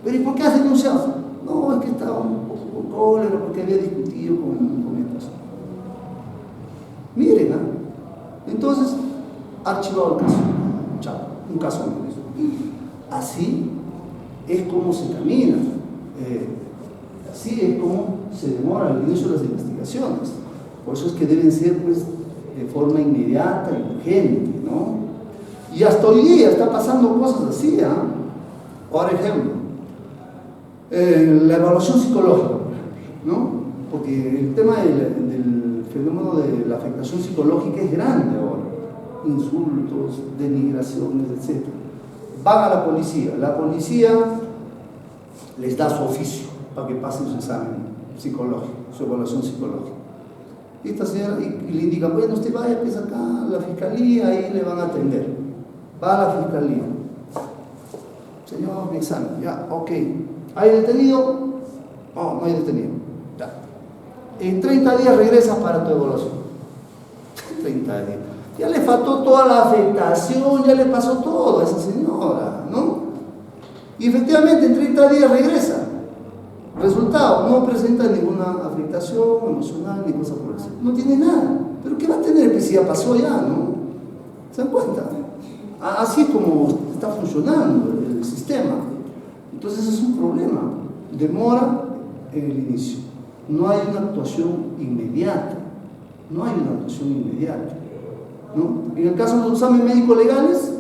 ¿Pero y por qué has denunciado? No, es que estaba un poco con cólera porque había discutido con mi esposa. Miren, ¿eh? Entonces, archivado el caso. Chao, un caso menos. Así es como se camina. Así es como se demora el inicio de las investigaciones. Por eso es que deben ser, pues, de forma inmediata y urgente, ¿no? Y hasta hoy día está pasando cosas así, ¿eh? Por ejemplo, La evaluación psicológica, por ejemplo, ¿no? Porque el tema del fenómeno de la afectación psicológica es grande ahora. Insultos, denigraciones, etc. Van a la policía les da su oficio para que pasen su examen psicológico, su evaluación psicológica. Y esta señora y le indica, bueno, usted vaya pues acá a la fiscalía, ahí le van a atender. Va a la fiscalía. Señor, mi examen, ya, ok. ¿Hay detenido? No, no hay detenido. Ya. En 30 días regresas para tu evaluación. 30 días. Ya le faltó toda la afectación, ya le pasó todo a esa señora, ¿no? Y efectivamente en 30 días regresa. Resultado, no presenta ninguna afectación emocional ni cosa por eso. No tiene nada. ¿Pero qué va a tener? Pues si ya pasó ya, ¿no? ¿Se dan cuenta? Así es como está funcionando el sistema. Entonces es un problema. Demora en el inicio. No hay una actuación inmediata. No hay una actuación inmediata, ¿no? En el caso de los exámenes médicos legales,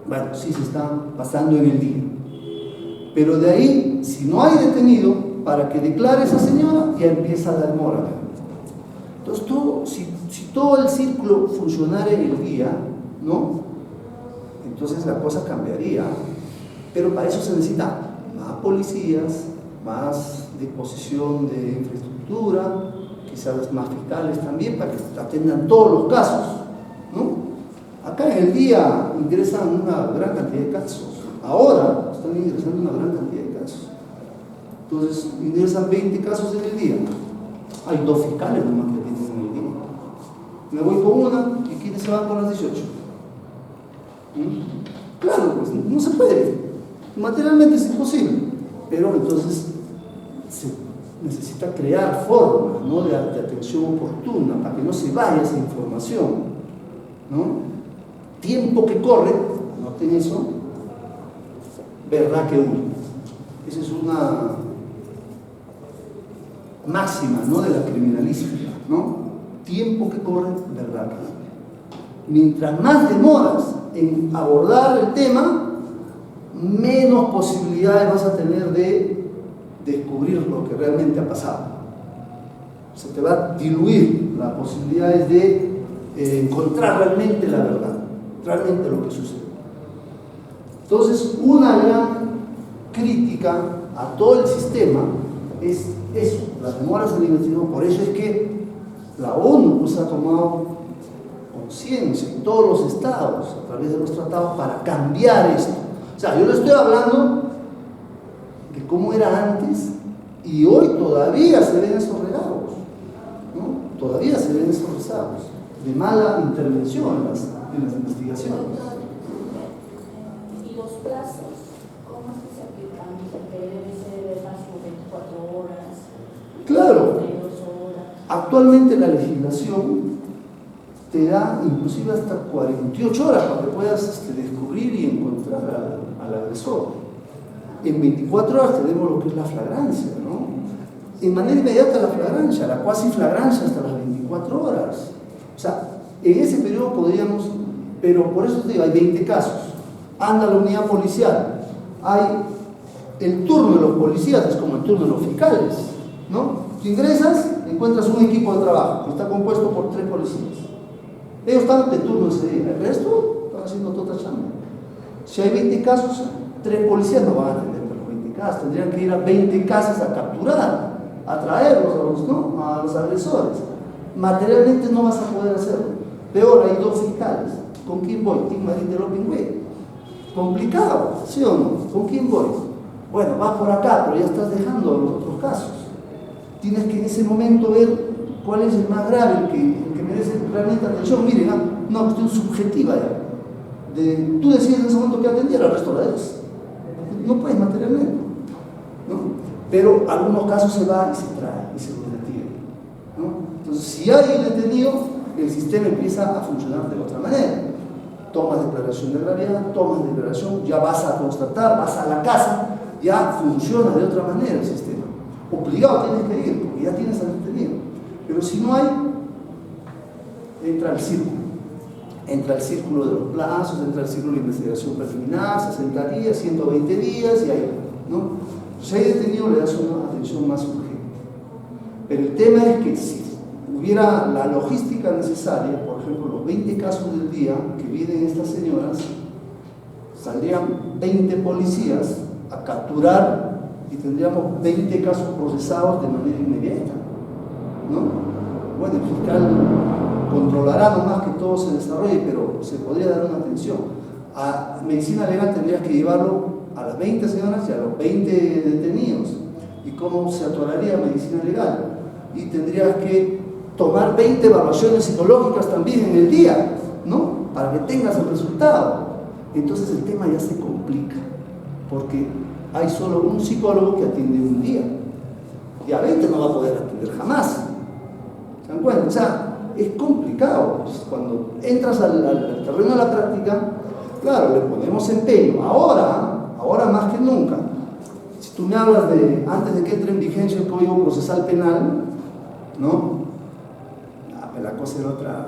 bueno, sí se está pasando en el día. Pero de ahí, si no hay detenido, para que declare esa señora, ya empieza la demora. Entonces, si todo el círculo funcionara en el día, ¿no? Entonces la cosa cambiaría. Pero para eso se necesita más policías, más disposición de infraestructura, quizás más fiscales también, para que atiendan todos los casos, ¿no? Acá en el día ingresan una gran cantidad de casos. Ahora están ingresando una gran cantidad de casos. Entonces, ingresan 20 casos en el día. Hay 2 fiscales nomás que atienden en el día. Me voy con una y ¿quiénes se van con las 18? Claro, pues no se puede. Materialmente es imposible. Pero entonces se necesita crear formas, ¿no?, de atención oportuna para que no se vaya esa información, ¿no? Tiempo que corre, noten eso, verdad que huye. Esa es una máxima, ¿no?, de la criminalística, ¿no? Tiempo que corre, verdad que huye. Mientras más demoras en abordar el tema, menos posibilidades vas a tener de descubrir lo que realmente ha pasado. Se te va a diluir las posibilidades de encontrar realmente la verdad, realmente lo que sucede. Entonces, una gran crítica a todo el sistema es eso, las demoras en la investigación. Por eso es que la ONU pues ha tomado conciencia en todos los estados, a través de los tratados, para cambiar esto. O sea, yo le estoy hablando de cómo era antes y hoy todavía se ven esos rezagos, ¿no? Todavía se ven esos rezagos de mala intervención en las investigaciones. ¿Y los plazos? ¿Cómo es que se aplican? ¿Que debe ser máximo 24 horas? Claro. 32 horas? Actualmente la legislación te da inclusive hasta 48 horas para que puedas descubrir y encontrar al agresor. En 24 horas tenemos lo que es la flagrancia, ¿no? En manera inmediata la flagrancia, la cuasi flagrancia hasta las 24 horas. O sea, en ese periodo podríamos, pero por eso te digo, hay 20 casos. Anda la unidad policial, hay el turno de los policías, es como el turno de los fiscales, ¿no? Tú ingresas, encuentras un equipo de trabajo que está compuesto por 3 policías. Ellos están de turno ese día, el resto están haciendo toda otra chamba. Si hay 20 casos, 3 policías no van a atender los 20 casos, tendrían que ir a 20 casas a capturar, a traerlos a los agresores. Materialmente no vas a poder hacerlo. Peor, hay 2 fiscales. ¿Con quién voy? Tim Marín de Lopingüe. Complicado, ¿sí o no? ¿Con quién voy? Bueno, vas por acá, pero ya estás dejando los otros casos. Tienes que en ese momento ver cuál es el más grave, el que merece realmente atención. Miren, una cuestión subjetiva ya. Tú decides en ese momento que atender, al resto de ellos no puedes materialmente, ¿no? Pero en algunos casos se va y se trae y se lo detiene, ¿no? Entonces, si hay detenido, el sistema empieza a funcionar de otra manera. Tomas declaración de gravedad, tomas declaración, ya vas a constatar, vas a la casa, ya funciona de otra manera el sistema. Obligado tienes que ir, porque ya tienes al detenido. Pero si no hay, entra el círculo. Entra el círculo de los plazos, entra el círculo de investigación preliminar, 60 días, 120 días, y ahí, ¿no? Si hay detenido, le das una atención más urgente. Pero el tema es que si hubiera la logística necesaria, por ejemplo, los 20 casos del día que vienen estas señoras, saldrían 20 policías a capturar y tendríamos 20 casos procesados de manera inmediata, ¿no? Bueno, el fiscal controlará nomás que todo se desarrolle, pero se podría dar una atención. A medicina legal tendrías que llevarlo a las 20 señoras y a los 20 detenidos. ¿Y cómo se atoraría medicina legal? Y tendrías que tomar 20 evaluaciones psicológicas también en el día, ¿no? Para que tengas el resultado. Entonces el tema ya se complica, porque hay solo un psicólogo que atiende un día. Y a 20 no va a poder atender jamás. ¿Se dan cuenta? O sea, es complicado. Cuando entras al terreno de la práctica, claro, le ponemos empeño. Ahora más que nunca. Si tú me hablas de antes de que entre en vigencia el Código Procesal Penal, ¿no? La cosa era otra,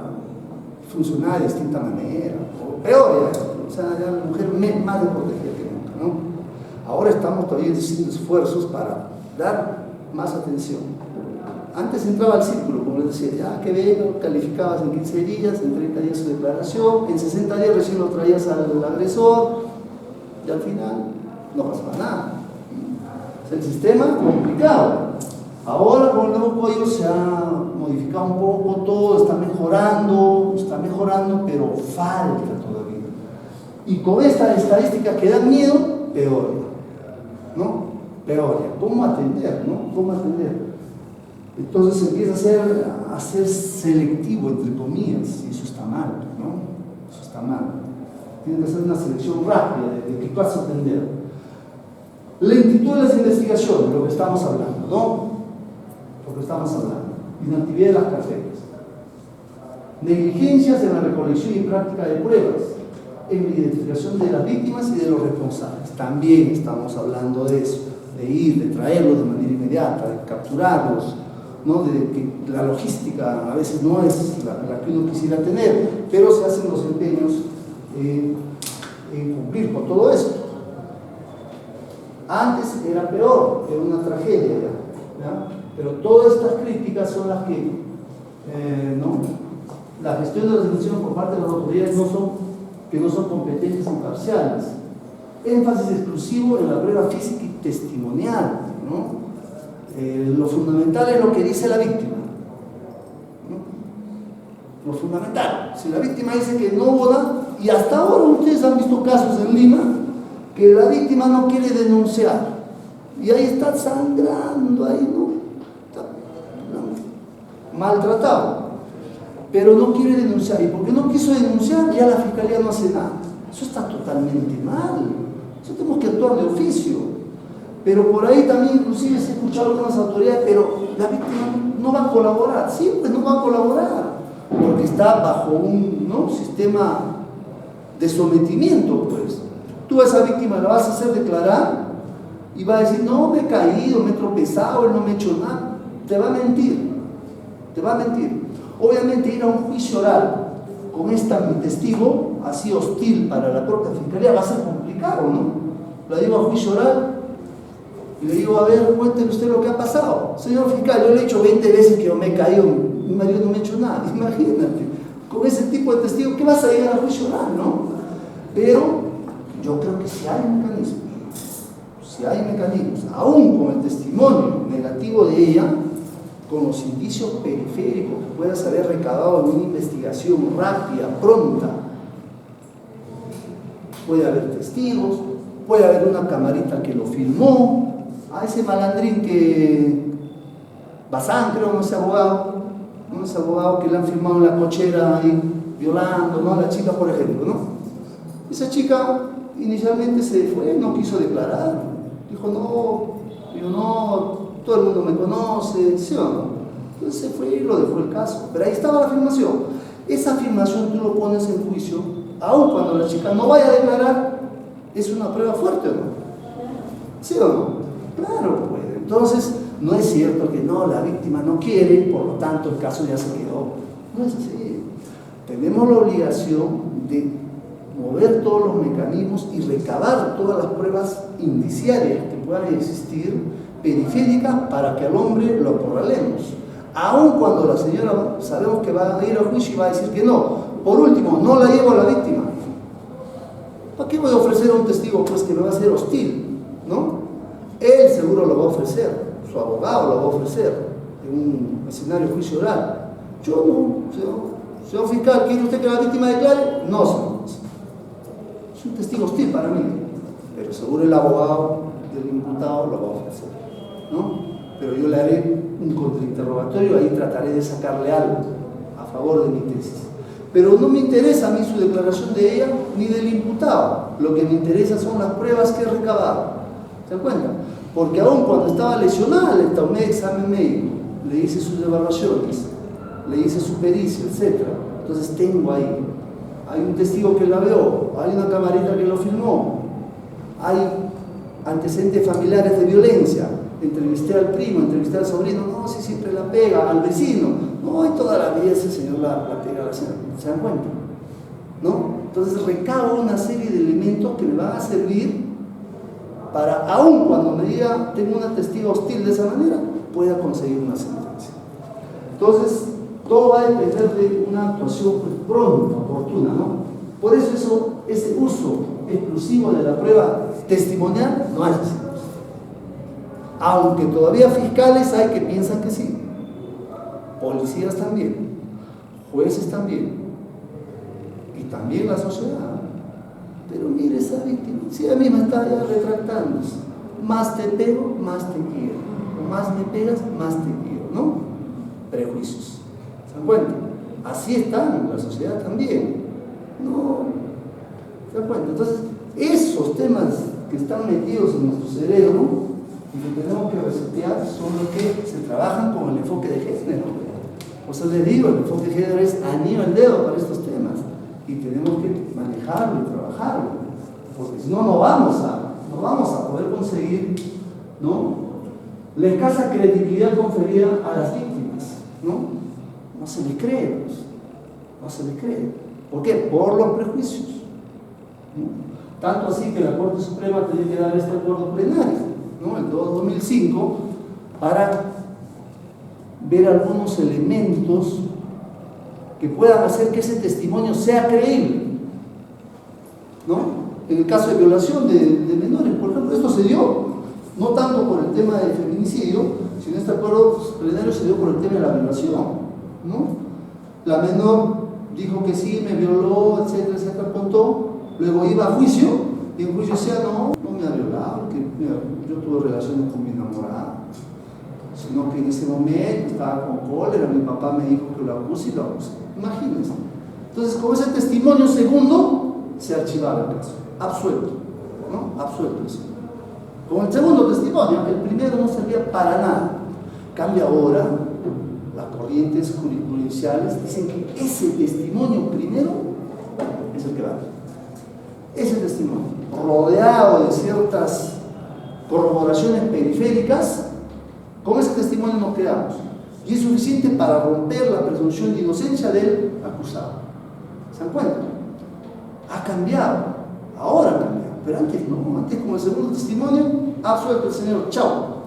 funcionaba de distinta manera, o peor ya, o sea, ya la mujer más desprotegida que nunca, ¿no? Ahora estamos todavía haciendo esfuerzos para dar más atención. Antes entraba al círculo, como les decía, ya que vengo, calificabas en 15 días, en 30 días su declaración, en 60 días recién lo traías al agresor, y al final no pasaba nada. O sea, el sistema complicado. Ahora con el nuevo código se ha modificado un poco, todo está mejorando, pero falta todavía. Y con esta estadística que da miedo, peor, ¿no? Peor, ¿cómo atender, no? ¿Cómo atender? Entonces empieza a ser selectivo, entre comillas, y eso está mal, ¿no? Eso está mal. Tiene que hacer una selección rápida de qué vas a atender. Lentitud de las investigaciones, lo que estamos hablando, ¿no? Inactividad de las carpetas, negligencias en la recolección y práctica de pruebas, en la identificación de las víctimas y de los responsables. También estamos hablando de eso, de traerlos de manera inmediata, de capturarlos, ¿no? De que la logística a veces no es la que uno quisiera tener, pero se hacen los empeños en cumplir con todo esto. Antes era peor, era una tragedia ¿ya? Pero todas estas críticas son las que ¿no? La gestión de las decisiones por parte de las autoridades que no son competentes e imparciales. Énfasis exclusivo en la prueba física y testimonial, ¿no? Lo fundamental es lo que dice la víctima, ¿no? Lo fundamental. Si la víctima dice que no hubo nada, y hasta ahora ustedes han visto casos en Lima que la víctima no quiere denunciar y ahí está sangrando, ahí no, está maltratado, pero no quiere denunciar, y porque no quiso denunciar ya la fiscalía no hace nada. Eso está totalmente mal. Eso tenemos que actuar de oficio. Pero por ahí también inclusive se ha escuchado algunas autoridades, pero la víctima no va a colaborar. Sí, pues no va a colaborar, porque está bajo un, ¿no?, sistema de sometimiento, pues. Tú a esa víctima la vas a hacer declarar y va a decir, no, me he caído, me he tropezado, él no me ha hecho nada. Te va a mentir, te va a mentir. Obviamente ir a un juicio oral con esta testigo así hostil para la propia fiscalía va a ser complicado, ¿no? La llevo a juicio oral y le digo, a ver, cuénteme usted lo que ha pasado. Señor fiscal, yo le he dicho 20 veces que yo me he caído, mi marido no me ha hecho nada. Imagínate, con ese tipo de testigo, ¿qué vas a llegar a juicio oral, no? Pero yo creo que si hay mecanismos, aún con el testimonio negativo de ella, con los indicios periféricos que puedas haber recabado en una investigación rápida, pronta, puede haber testigos, puede haber una camarita que lo filmó, a ese malandrín que Bazán, creo, no es abogado que le han filmado en la cochera ahí, violando, ¿no?, a la chica, por ejemplo, ¿no? Esa chica inicialmente se fue, no quiso declarar, dijo, no, todo el mundo me conoce, ¿sí o no? Entonces se fue y lo dejó el caso, pero ahí estaba la filmación. Esa filmación tú lo pones en juicio, aun cuando la chica no vaya a declarar, es una prueba fuerte, ¿o no? ¿Sí o no? Claro, pues. Entonces, no es cierto que no, la víctima no quiere, por lo tanto el caso ya se quedó. No es así. Tenemos la obligación de mover todos los mecanismos y recabar todas las pruebas indiciarias que puedan existir periféricas para que al hombre lo acorralemos. Aun cuando la señora sabemos que va a ir al juicio y va a decir que no. Por último, no la llevo a la víctima. ¿Para qué voy a ofrecer a un testigo pues que me va a ser hostil? ¿No? Él seguro lo va a ofrecer, su abogado lo va a ofrecer en un escenario de juicio oral. Yo no, señor fiscal, ¿quiere usted que la víctima declare? No, señor. Es un testigo hostil para mí, pero seguro el abogado del imputado lo va a ofrecer, ¿no? Pero yo le haré un contrainterrogatorio, ahí trataré de sacarle algo a favor de mi tesis. Pero no me interesa a mí su declaración de ella ni del imputado. Lo que me interesa son las pruebas que he recabado. ¿Se dan cuenta? Porque aún cuando estaba lesionada le tomé examen médico, le hice sus evaluaciones, le hice su pericia, etc. Entonces tengo ahí, hay un testigo que la vio, hay una camarita que lo filmó, hay antecedentes familiares de violencia, entrevisté al primo, entrevisté al sobrino, no, si siempre la pega, al vecino, no, y toda la vida ese señor la pega a la señora, ¿se dan cuenta? ¿No? Entonces recabo una serie de elementos que me van a servir para, aun cuando me diga, tengo una testigo hostil de esa manera, pueda conseguir una sentencia. Entonces, todo va a depender de una actuación pues, pronta, oportuna, ¿no? Por eso ese uso exclusivo de la prueba testimonial no es así. Aunque todavía fiscales hay que piensan que sí, policías también, jueces también, y también la sociedad. Pero mire esa víctima, si ella misma está ya retractándose, más te pego, más te quiero, o más me pegas, más te quiero, ¿no? Prejuicios, ¿se dan cuenta? Así están la sociedad también, ¿no? ¿Se dan cuenta? Entonces, esos temas que están metidos en nuestro cerebro y que tenemos que resetear son los que se trabajan con el enfoque de género. O sea, les digo, el enfoque de género es anillo al dedo para estos temas y tenemos que manejarlo y trabajarlo, porque si no, no vamos a poder conseguir, ¿no?, la escasa credibilidad conferida a las víctimas, ¿no? No se les cree, pues. No se les cree. ¿Por qué? Por los prejuicios, ¿no? Tanto así que la Corte Suprema tenía que dar este acuerdo plenario, ¿no?, el 2005, para ver algunos elementos que puedan hacer que ese testimonio sea creíble, ¿no? En el caso de violación de menores, por ejemplo, esto se dio, no tanto por el tema del feminicidio, sino este acuerdo plenario se dio por el tema de la violación, ¿no? La menor dijo que sí, me violó, etcétera, etcétera, contó, luego iba a juicio, y en juicio decía, no me ha violado, que mira, yo tuve relaciones con mi enamorada, sino que en ese momento estaba con cólera, mi papá me dijo que lo abuse y lo abuse. Imagínense. Entonces, con ese testimonio segundo, se archivaba el caso, absuelto, ¿no? Absuelto. Con el segundo testimonio, el primero no servía para nada. Cambia ahora, las corrientes jurisprudenciales dicen que ese testimonio primero es el que vale. Ese testimonio, rodeado de ciertas corroboraciones periféricas, con ese testimonio nos quedamos. Y es suficiente para romper la presunción de inocencia del acusado. ¿Se dan cuenta? Ha cambiado, ahora ha cambiado, pero antes no, antes con el segundo testimonio, absuelto el señor, chao.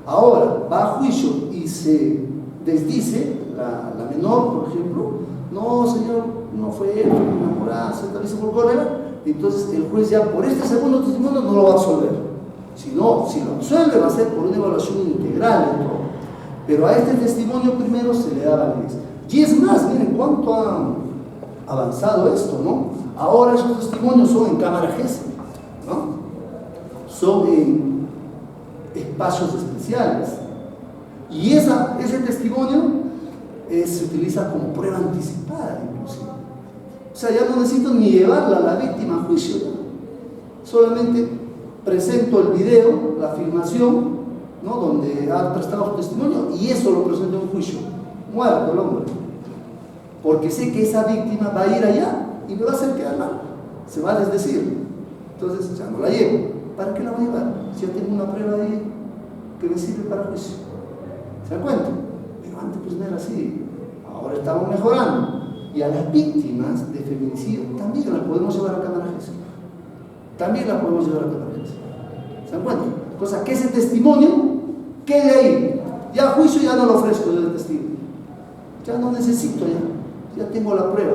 Ahora va a juicio y se desdice, la menor, por ejemplo, no señor, no fue él, fue mi enamorada, se establece por cólera, entonces el juez ya por este segundo testimonio no lo va a absolver. Si lo absuelve va a ser por una evaluación integral de todo. Pero a este testimonio primero se le da validez. Y es más, miren cuánto ha avanzado esto, ¿no? Ahora esos testimonios son en cámara GES, ¿no? Son en espacios especiales. Y ese testimonio se utiliza como prueba anticipada, inclusive. O sea, ya no necesito ni llevarla a la víctima a juicio, ¿no? Solamente presento el video, la filmación, ¿no?, donde ha prestado su testimonio, y eso lo presento en juicio. Muerto el hombre. Porque sé que esa víctima va a ir allá y me va a hacer quedar mal. Se va a desdecir. Entonces ya no la llevo. ¿Para qué la voy a llevar? Si ya tengo una prueba ahí que me sirve para juicio. ¿Se dan cuenta? Pero antes pues no era así. Ahora estamos mejorando. Y a las víctimas de feminicidio también las podemos llevar a cámara GES. También las podemos llevar a cámara GES. ¿Se dan cuenta? Cosa que ese testimonio quede ahí. Ya a juicio ya no lo ofrezco del testigo. Ya no necesito, ya tengo la prueba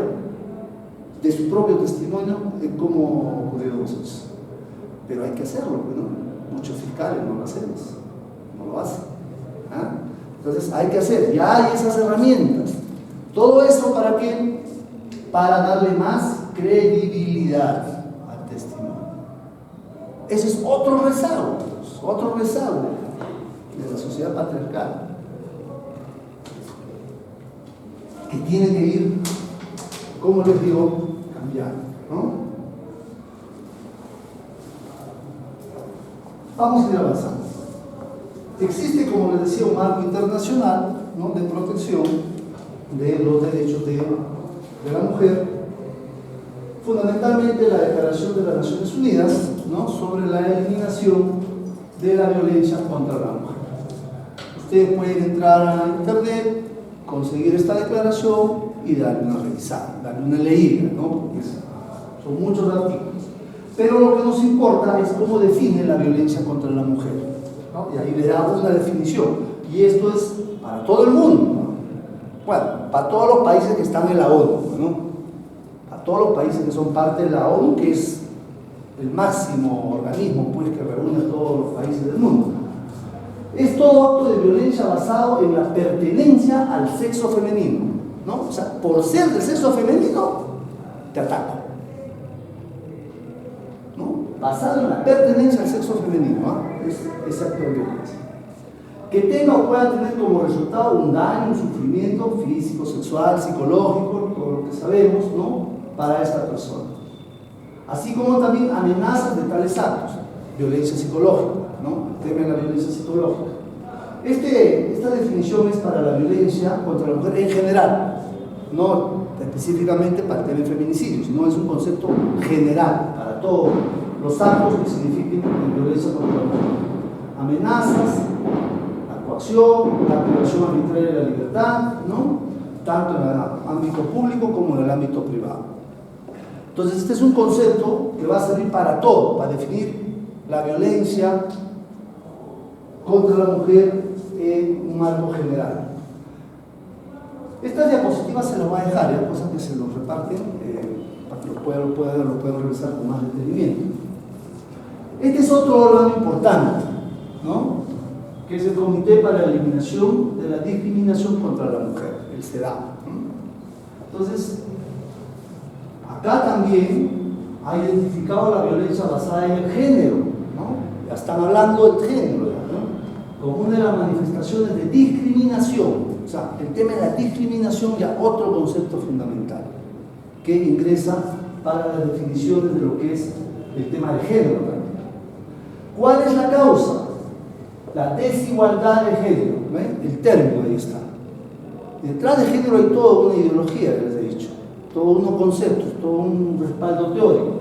de su propio testimonio de cómo ocurrió cosas. Pero hay que hacerlo, ¿no? Muchos fiscales no lo hacemos, no lo hacen. ¿Ah? Entonces hay que hacer, ya hay esas herramientas. Todo eso ¿para qué? Para darle más credibilidad al testimonio. Ese es otro rezago de la sociedad patriarcal, que tiene que ir, como les digo, cambiando, ¿no? Vamos a ir avanzando. Existe, como les decía, un marco internacional, ¿no?, de protección de los derechos de la mujer, fundamentalmente la Declaración de las Naciones Unidas, ¿no?, sobre la eliminación de la violencia contra la mujer. Ustedes pueden entrar a internet, conseguir esta declaración y darle una revisada, darle una leída, ¿no?, porque son muchos artículos. Pero lo que nos importa es cómo define la violencia contra la mujer, ¿no? Y ahí le damos una definición. Y esto es para todo el mundo, ¿no? Bueno, para todos los países que están en la ONU, ¿no? Para todos los países que son parte de la ONU, que es el máximo organismo, pues, que reúne a todos los países del mundo. Es todo acto de violencia basado en la pertenencia al sexo femenino, ¿no? O sea, por ser del sexo femenino, te ataco, ¿no? Basado en la pertenencia al sexo femenino, ¿no? Es acto de violencia. Que tenga o pueda tener como resultado un daño, un sufrimiento físico, sexual, psicológico, todo lo que sabemos, ¿no?, para esta persona. Así como también amenazas de tales actos, violencia psicológica, ¿no? El tema de la violencia psicológica. Esta definición es para la violencia contra la mujer en general, no específicamente para el tema de feminicidio, sino es un concepto general para todos los actos que signifiquen violencia contra la mujer. Amenazas, la coacción, la privación arbitraria de la libertad, ¿no?, tanto en el ámbito público como en el ámbito privado. Entonces, este es un concepto que va a servir para todo, para definir la violencia contra la mujer en un marco general. Estas diapositivas se las voy a dejar, cosas que se los reparten para que lo puedan revisar con más detenimiento. Este es otro órgano importante, ¿no?, que es el Comité para la Eliminación de la Discriminación contra la Mujer, el CEDAW. Entonces, acá también ha identificado la violencia basada en el género, ¿no? Ya están hablando del género, ¿no?, como una de las manifestaciones de discriminación. O sea, el tema de la discriminación, ya otro concepto fundamental que ingresa para las definiciones de lo que es el tema de género también. ¿Cuál es la causa? La desigualdad de género, ¿ven? El término ahí está. Detrás de género hay toda una ideología, les he dicho, todos unos conceptos, todo un respaldo teórico.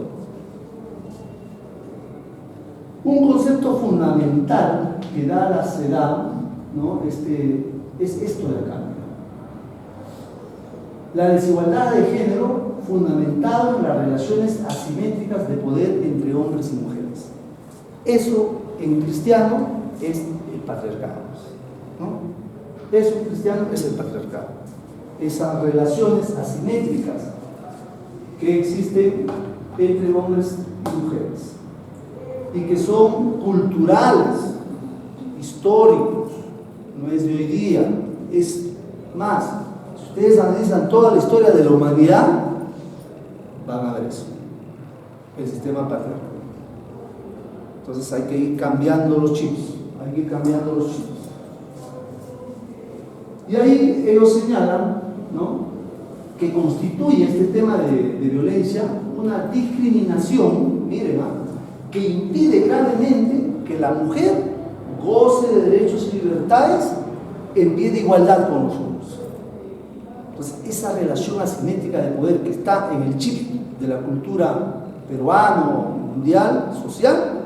Un concepto fundamental que da la CEDAW, ¿no?, es esto de acá. La desigualdad de género fundamentado en las relaciones asimétricas de poder entre hombres y mujeres. Eso en cristiano es el patriarcado, ¿no? Eso en cristiano es el patriarcado. Esas relaciones asimétricas que existen entre hombres y mujeres y que son culturales, históricos, no es de hoy día. Es más, si ustedes analizan toda la historia de la humanidad, van a ver eso, el sistema patriarcal. Entonces hay que ir cambiando los chips, Y ahí ellos señalan, ¿no?, que constituye este tema de violencia una discriminación, miren, que impide gravemente que la mujer goce de derechos y libertades en pie de igualdad con los hombres. Entonces, esa relación asimétrica de poder que está en el chip de la cultura peruana, mundial, social,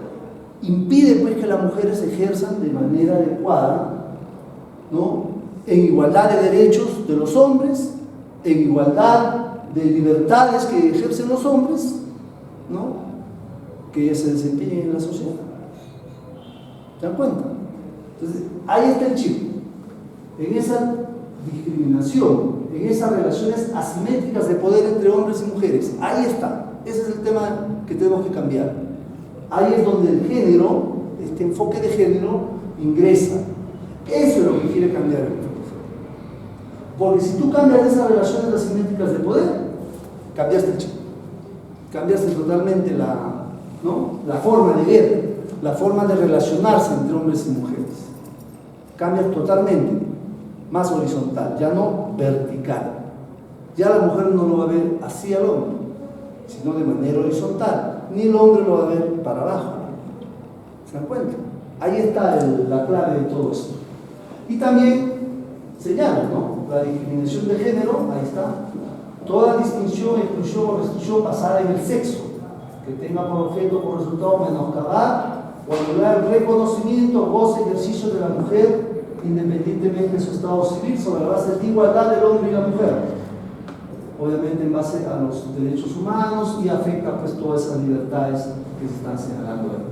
impide pues que las mujeres ejerzan de manera adecuada, ¿no?, en igualdad de derechos de los hombres, en igualdad de libertades que ejercen los hombres, ¿no?, que ellas se desempeñen en la sociedad. ¿Se dan cuenta? Entonces, ahí está el chip. En esa discriminación, en esas relaciones asimétricas de poder entre hombres y mujeres, ahí está. Ese es el tema que tenemos que cambiar. Ahí es donde el género, este enfoque de género, ingresa. Eso es lo que quiere cambiar el profesor. Porque si tú cambias esas relaciones asimétricas de poder, cambiaste el chip. Cambiaste totalmente la forma de ver, la forma de relacionarse entre hombres y mujeres. Cambias totalmente, más horizontal, ya no vertical. Ya la mujer no lo va a ver así al hombre, sino de manera horizontal. Ni el hombre lo va a ver para abajo. ¿Se dan cuenta? Ahí está la clave de todo esto. Y también señala, ¿no? La discriminación de género, ahí está. Toda distinción, exclusión o restricción basada en el sexo, que tenga por objeto o por resultado menoscabar o anular el reconocimiento, goce, ejercicio de la mujer, independientemente de su estado civil, sobre la base de igualdad del hombre y la mujer. Obviamente en base a los derechos humanos y afecta pues todas esas libertades que se están señalando ahí.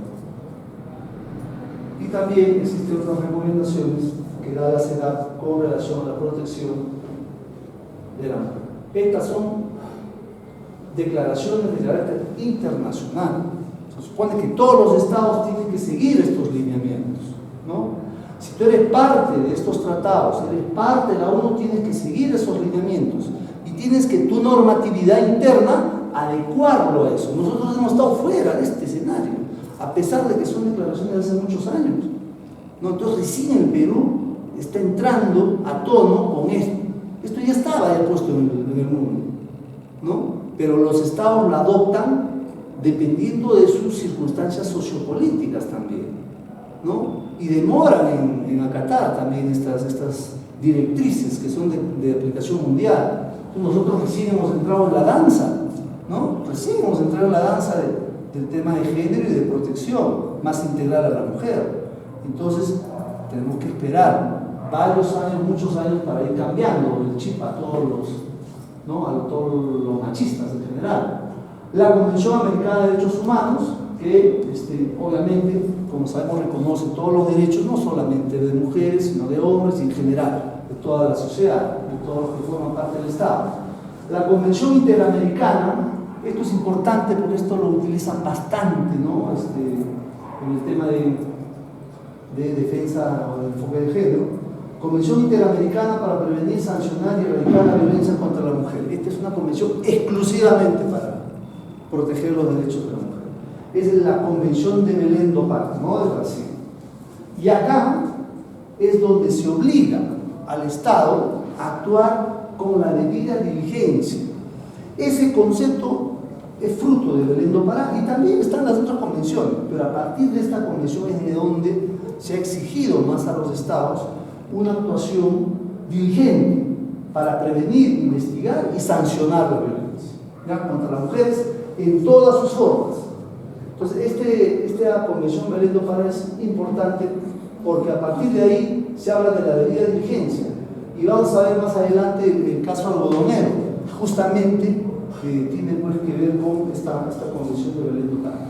Y también existen otras recomendaciones que da la CEDAW con relación a la protección de la mujer. Estas son declaraciones de carácter internacional. Se supone que todos los estados tienen que seguir estos lineamientos, ¿no? Si tú eres parte de estos tratados, eres parte de la ONU, tienes que seguir esos lineamientos y tienes que tu normatividad interna adecuarlo a eso. Nosotros hemos estado fuera de este escenario, a pesar de que son declaraciones de hace muchos años, ¿no? Entonces recién el Perú está entrando a tono con esto. Esto ya estaba ya puesto en el mundo, ¿no? Pero los estados lo adoptan dependiendo de sus circunstancias sociopolíticas también, ¿no? Y demoran en acatar también estas directrices que son de aplicación mundial. Nosotros recién hemos entrado en la danza, ¿no? Recién hemos entrado en la danza del tema de género y de protección más integral a la mujer. Entonces tenemos que esperar varios años, muchos años para ir cambiando el chip a todos los machistas en general. La Convención Americana de Derechos Humanos, que obviamente, como sabemos, reconoce todos los derechos, no solamente de mujeres, sino de hombres y en general, de toda la sociedad, de todos los que forman parte del Estado. La Convención Interamericana, esto es importante porque esto lo utilizan bastante, ¿no? En el tema de defensa o de enfoque de género. Convención Interamericana para prevenir, sancionar y erradicar la violencia contra la mujer. Esta es una convención exclusivamente para proteger los derechos de la mujer. Es la Convención de Belém do Pará, ¿no? De Brasil. Y acá es donde se obliga al Estado a actuar con la debida diligencia. Ese concepto es fruto de Belém do Pará y también están las otras convenciones, pero a partir de esta convención es de donde se ha exigido más a los Estados una actuación diligente para prevenir, investigar y sancionar la violencia, ¿ya? Contra las mujeres en todas sus formas. Entonces, esta convención Belém do Pará es importante porque a partir de ahí se habla de la debida diligencia. Y vamos a ver más adelante el caso algodonero, justamente que tiene pues que ver con esta convención de Belém do Pará.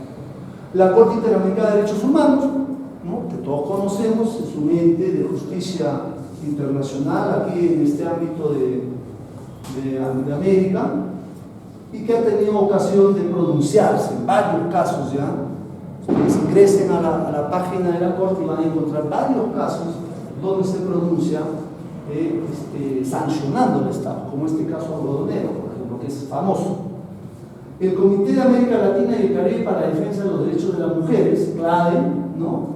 La Corte Interamericana de Derechos Humanos, ¿no? Que todos conocemos, es un ente de justicia internacional aquí en este ámbito de América, y que ha tenido ocasión de pronunciarse en varios casos ya. Ustedes ingresen a la página de la Corte y van a encontrar varios casos donde se pronuncia sancionando al Estado, como este caso algodonero, por ejemplo, que es famoso. El Comité de América Latina y el Caribe para la Defensa de los Derechos de las Mujeres, CLADE, ¿no?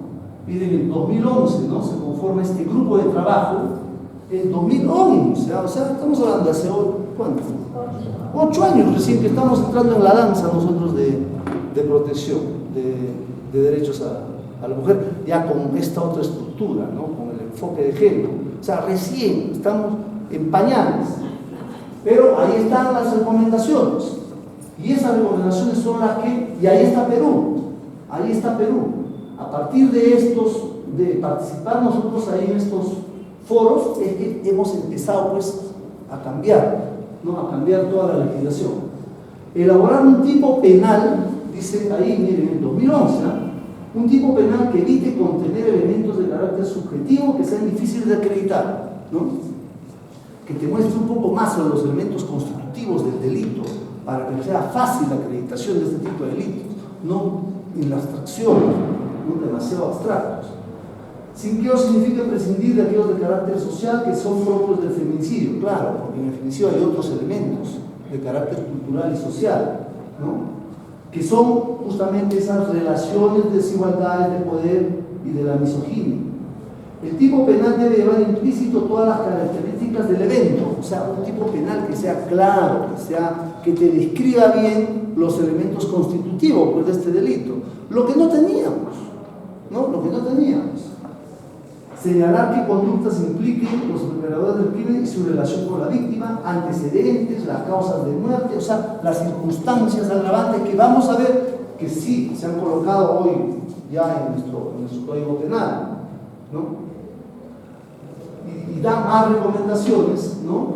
Y en el 2011, ¿no? Se conforma este grupo de trabajo. En 2011, o sea, estamos hablando de hace, ¿cuánto? 8 años recién que estamos entrando en la danza nosotros de protección de derechos a la mujer, ya con esta otra estructura, ¿no? Con el enfoque de género. O sea, recién estamos en pañales, pero ahí están las recomendaciones, y esas recomendaciones son las que, y ahí está Perú. A partir de participar nosotros ahí en estos foros, es que hemos empezado pues a cambiar, ¿no? A cambiar toda la legislación. Elaborar un tipo penal, dice ahí, miren, en 2011, ¿no? Un tipo penal que evite contener elementos de carácter subjetivo que sean difíciles de acreditar, ¿no? Que te muestre un poco más sobre los elementos constitutivos del delito, para que sea fácil la acreditación de este tipo de delitos, no en la abstracción, no demasiado abstractos. Sin que ello signifique prescindir de aquellos de carácter social que son propios del feminicidio, claro, porque en el feminicidio hay otros elementos de carácter cultural y social, ¿no? Que son justamente esas relaciones de desigualdades de poder y de la misoginia. El tipo penal debe llevar implícito todas las características del evento, o sea, un tipo penal que sea claro, que te describa bien los elementos constitutivos pues, de este delito. Lo que no teníamos, ¿no? Lo que no teníamos. Señalar qué conductas impliquen los perpetradores del crimen y su relación con la víctima, antecedentes, las causas de muerte, o sea, las circunstancias agravantes que vamos a ver que sí se han colocado hoy ya en nuestro Código Penal, ¿no? Y da más recomendaciones, ¿no?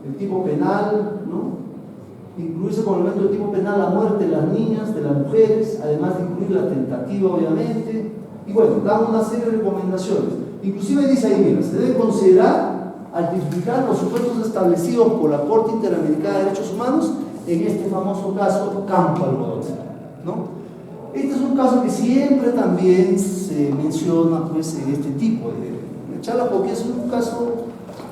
El tipo penal, ¿no? Incluirse como elemento del tipo penal la muerte de las niñas, de las mujeres, además de incluir la tentativa, obviamente. Y bueno, da una serie de recomendaciones. Inclusive dice ahí, mira, se debe considerar al tipificar los supuestos establecidos por la Corte Interamericana de Derechos Humanos en este famoso caso Campo Algodón, ¿no? Este es un caso que siempre también se menciona pues, en este tipo de charla porque es un caso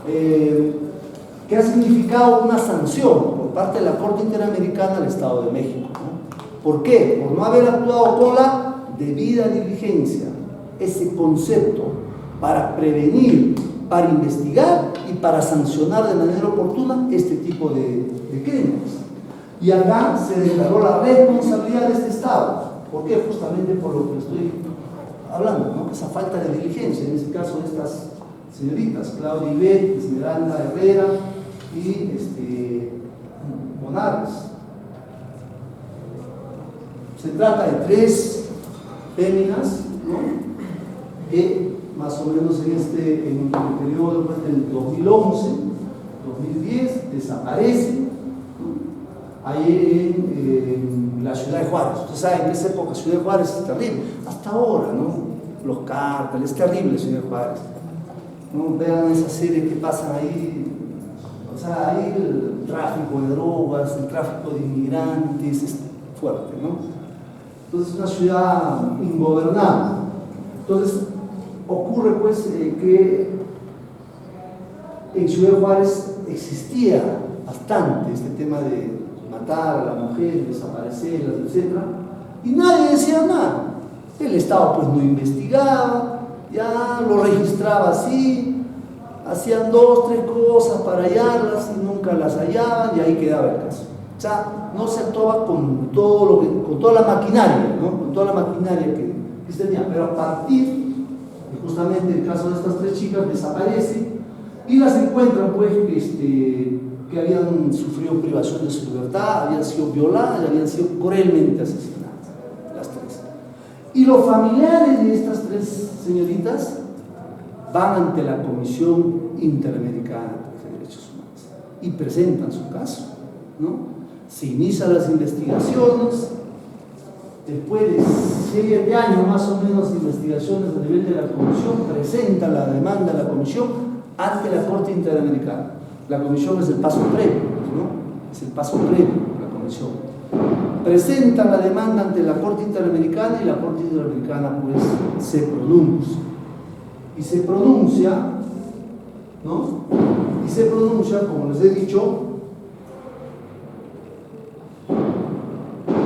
que ha significado una sanción por parte de la Corte Interamericana al Estado de México, ¿no? ¿Por qué? Por no haber actuado con la debida diligencia, ese concepto para prevenir, para investigar y para sancionar de manera oportuna este tipo de crímenes. Y acá se declaró la responsabilidad de este Estado. ¿Por qué? Justamente por lo que estoy hablando, ¿no? Esa falta de diligencia, en este caso de estas señoritas, Claudia Ibet, Esmeralda Herrera y Monarres. Se trata de 3 féminas, ¿no? Que más o menos en el periodo del 2011, 2010, desaparecen, ¿no? Ahí en la ciudad de Juárez. Ustedes saben que en esa época Ciudad de Juárez es terrible, hasta ahora, ¿no? Los cárteles, es terrible Ciudad de Juárez, ¿no? Vean esas series que pasan ahí, o sea, ahí el tráfico de drogas, el tráfico de inmigrantes es fuerte, ¿no? Entonces es una ciudad ingobernable. Entonces ocurre pues que en Ciudad de Juárez existía bastante este tema de matar a la mujer, desaparecerlas, etc. Y nadie decía nada. El Estado pues no investigaba, ya lo registraba así, hacían 2, 3 cosas para hallarlas y nunca las hallaban y ahí quedaba el caso. O sea, no se actuaba con toda la maquinaria, ¿no? Con toda la maquinaria que se tenía, pero a partir de justamente el caso de estas 3 chicas desaparecen y las encuentran pues que habían sufrido privación de su libertad, habían sido violadas y habían sido cruelmente asesinadas, las 3. Y los familiares de estas 3 señoritas van ante la Comisión Interamericana de Derechos Humanos y presentan su caso, ¿no? Se inician las investigaciones, después de 7 años más o menos de investigaciones a nivel de la Comisión, presentan la demanda a la Comisión ante la Corte Interamericana. La Comisión es el paso previo, ¿no? Es el paso previo de la Comisión. Presentan la demanda ante la Corte Interamericana y la Corte Interamericana pues se pronuncia. Y se pronuncia, ¿no? Y se pronuncia, como les he dicho,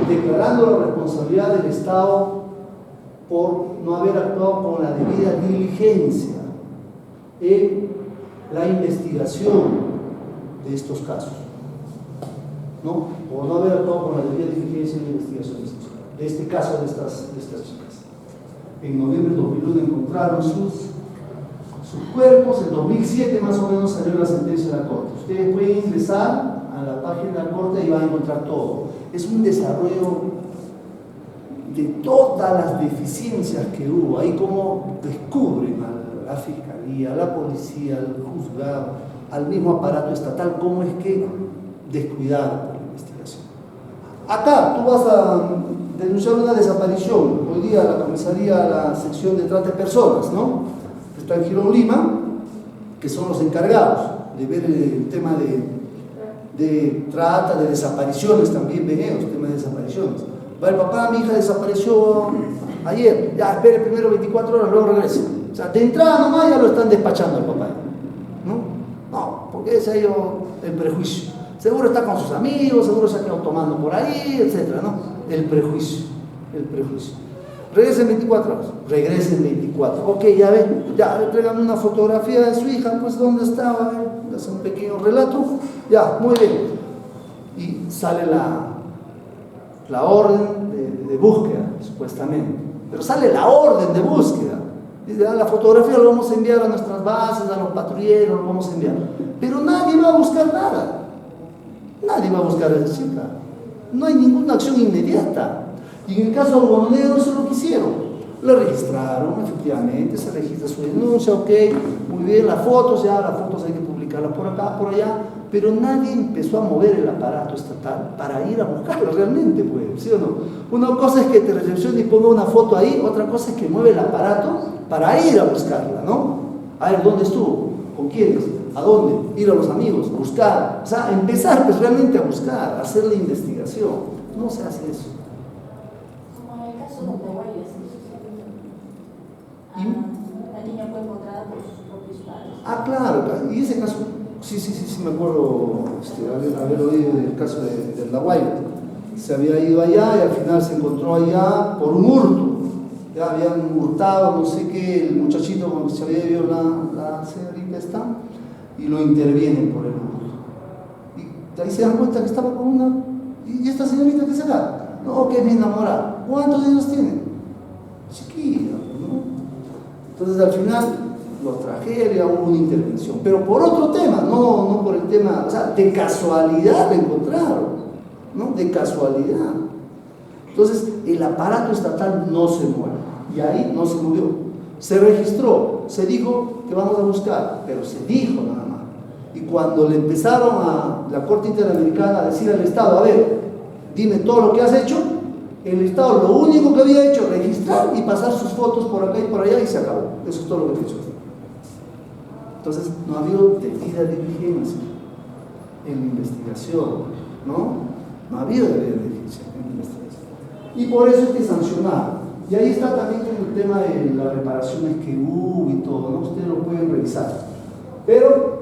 declarando la responsabilidad del Estado por no haber actuado con la debida diligencia en la investigación de estos casos, ¿no? Por no haber actuado con la debida diligencia en la investigación de este caso de estas chicas. En noviembre de 2001 encontraron sus cuerpos, en 2007 más o menos salió la sentencia de la Corte. Ustedes pueden ingresar a la página de la Corte y van a encontrar todo. Es un desarrollo de todas las deficiencias que hubo, ahí como descubren a la Fiscalía, a la Policía, al Juzgado, al mismo aparato estatal, cómo es que descuidaron la investigación. Acá tú vas denunciaron una desaparición. Hoy día la comisaría, la sección de trata de personas, ¿no? Está en Girón, Lima, que son los encargados de ver el tema de trata, de desapariciones también, ven ellos, tema de desapariciones. Va el papá, mi hija desapareció ayer, ya espere primero 24 horas, luego regrese. O sea, de entrada nomás ya lo están despachando al papá, ¿no? No, porque ese es el prejuicio. Seguro está con sus amigos, seguro se ha quedado tomando por ahí, etcétera, ¿no? El prejuicio. Regresen 24 horas, regresen 24. Ok, ya ven, ya tráigame una fotografía de su hija, pues ¿dónde estaba? Hace un pequeño relato, ya, muy bien. Y sale la orden de búsqueda, supuestamente. Pero sale la orden de búsqueda. Dice, la fotografía lo vamos a enviar a nuestras bases, a los patrulleros, lo vamos a enviar. Pero nadie va a buscar nada. Nadie va a buscar a esa chica. No hay ninguna acción inmediata. Y en el caso de Algodonero eso es lo que hicieron. Lo registraron, efectivamente, se registra su denuncia, ok, muy bien, las fotos hay que publicarlas por acá, por allá, pero nadie empezó a mover el aparato estatal para ir a buscarla realmente, pues, ¿sí o no? Una cosa es que te recepcione y ponga una foto ahí, otra cosa es que mueve el aparato para ir a buscarla, ¿no? A ver, ¿dónde estuvo? ¿Con quiénes? ¿A dónde? Ir a los amigos, buscar, o sea, empezar pues realmente a buscar, a hacer la investigación. No se hace eso. Como en el caso de Guayas, la niña fue encontrada por sus propios padres. Claro, y ese caso, sí me acuerdo haber oído del caso de La Guaira. Se había ido allá y al final se encontró allá por un hurto. Ya habían hurtado, no sé qué, el muchachito con que se había ido la señorita está, y lo intervienen por el hurto. Y de ahí se dan cuenta que estaba con una. ¿Y esta señorita qué será? No, que es mi enamorada. ¿Cuántos años tiene? Chiquilla, ¿no? Entonces al final lo trajeron, hubo una intervención. Pero por otro tema, no por el tema, o sea, de casualidad lo encontraron, ¿no? De casualidad. Entonces el aparato estatal no se mueve. Y ahí no se movió. Se registró, se dijo que vamos a buscar, pero se dijo nada más. Y cuando le empezaron a la Corte Interamericana a decir al Estado, a ver, dime todo lo que has hecho, el Estado lo único que había hecho es registrar y pasar sus fotos por acá y por allá y se acabó. Eso es todo lo que ha hecho. Entonces no ha habido debida diligencia en la investigación, ¿no? No ha habido debida diligencia en la investigación. Y por eso hay que sancionar. Y ahí está también el tema de las reparaciones que hubo y todo, ¿no? Ustedes lo pueden revisar. Pero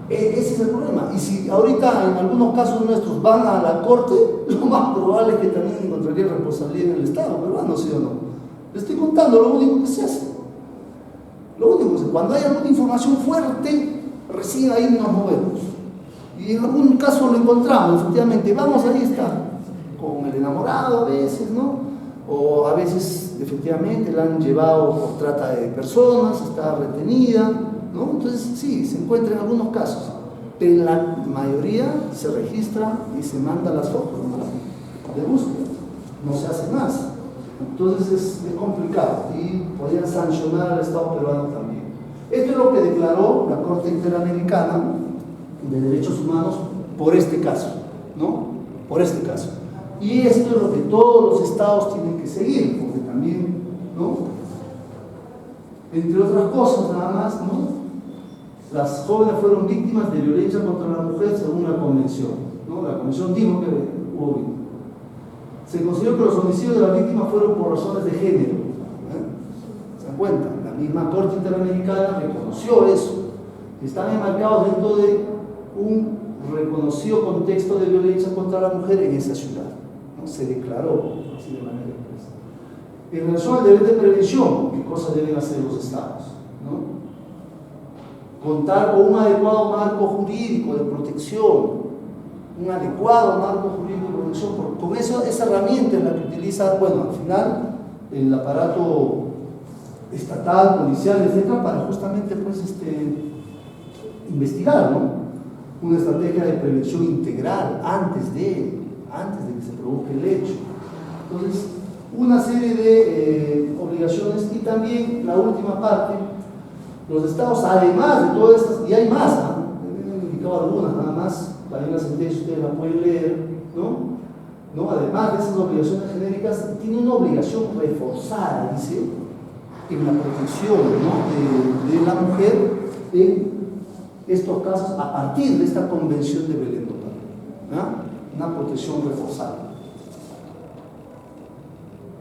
ese es el problema. Y si ahorita en algunos casos nuestros van a la corte, lo más probable es que también encontraría responsabilidad en el Estado peruano, ¿sí o no? Les estoy contando lo único que se hace. Lo único que se hace. Cuando hay alguna información fuerte, recién ahí nos movemos. Y en algún caso lo encontramos, efectivamente. Vamos, ahí está. Con el enamorado a veces, ¿no? O a veces efectivamente la han llevado por trata de personas, está retenida, ¿no? Entonces sí, se encuentra en algunos casos, pero en la mayoría se registra y se manda las fotos, ¿no? De búsqueda, no se hace más. Entonces es complicado y podrían sancionar al Estado peruano también. Esto es lo que declaró la Corte Interamericana de Derechos Humanos por este caso, ¿no? Por este caso. Y esto es lo que todos los estados tienen que seguir, porque también, ¿no? Entre otras cosas, nada más, ¿no? Las jóvenes fueron víctimas de violencia contra la mujer según la convención, ¿no? La convención dijo que hubo víctimas. Se consideró que los homicidios de las víctimas fueron por razones de género. ¿Se dan cuenta? La misma Corte Interamericana reconoció eso. Están enmarcados dentro de un reconocido contexto de violencia contra la mujer en esa ciudad. ¿No? Se declaró así de manera expresa. En relación al deber de prevención, ¿qué cosas deben hacer los estados? ¿No? Contar con un adecuado marco jurídico de protección, un adecuado marco jurídico de protección, con esa herramienta en la que utiliza, bueno, al final, el aparato estatal, policial, etcétera, para justamente, pues, investigar, ¿no? Una estrategia de prevención integral antes de que se provoque el hecho. Entonces, una serie de obligaciones y también la última parte, los estados, además de todas estas, y hay más, ¿no? He indicado algunas nada más, también la sentencia ustedes la pueden leer, ¿no? ¿no? Además de esas obligaciones genéricas, tiene una obligación reforzada, dice, en la protección, ¿no? de la mujer en estos casos a partir de esta convención de Belén do Pará, ¿no? Una protección reforzada.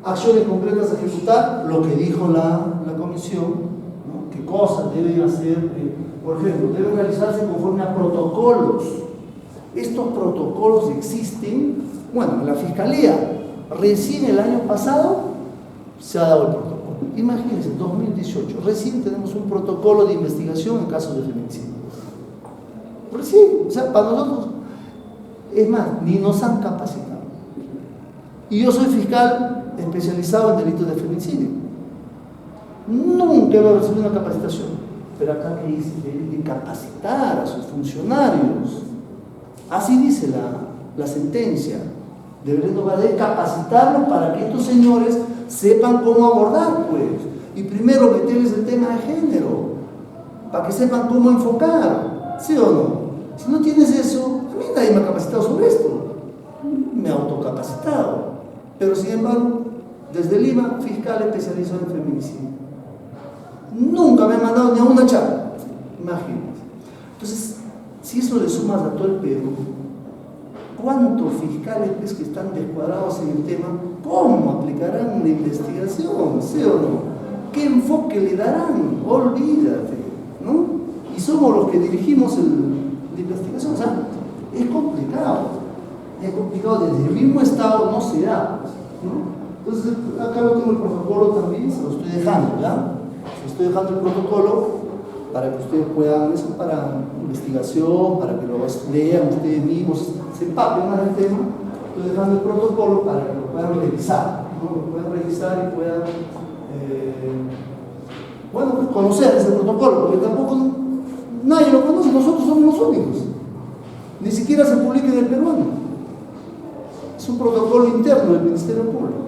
Acciones concretas a ejecutar, lo que dijo la comisión, ¿no? ¿Qué cosas deben hacer? Por ejemplo, deben realizarse conforme a protocolos. Estos protocolos existen, bueno, en la Fiscalía, recién el año pasado se ha dado el protocolo. Imagínense, 2018, recién tenemos un protocolo de investigación en casos de feminicidio. Recién, o sea, para nosotros, es más, ni nos han capacitado. Y yo soy fiscal especializado en delitos de feminicidio. Nunca he recibido una capacitación, pero acá que dice, deben de capacitar a sus funcionarios. Así dice la sentencia. Deberían de capacitarlos para que estos señores sepan cómo abordar, pues. Y primero meterles el tema de género, para que sepan cómo enfocar, ¿sí o no? Si no tienes eso, a mí nadie me ha capacitado sobre esto. Me he autocapacitado. Pero sin embargo, desde Lima, fiscal especializado en feminicidio. Nunca me han mandado ni a una charla. Imagínate. Entonces, si eso le sumas a todo el Perú, ¿cuántos fiscales ves que están descuadrados en el tema? ¿Cómo aplicarán la investigación? ¿Sí o no? ¿Qué enfoque le darán? Olvídate, ¿no? Y somos los que dirigimos la investigación. O sea, es complicado. Es complicado, desde el mismo Estado no se da, ¿no? Entonces, acá lo tengo el protocolo también, se lo estoy dejando, ¿ya? Se estoy dejando el protocolo para que ustedes puedan, eso para investigación, para que lo lean ustedes mismos, se empapen más del tema. Estoy dejando el protocolo para que lo puedan revisar, ¿no? Lo puedan revisar y puedan, bueno, pues conocer ese protocolo, porque tampoco nadie lo conoce, nosotros somos los únicos. Ni siquiera se publica en el peruano. Es un protocolo interno del Ministerio Público.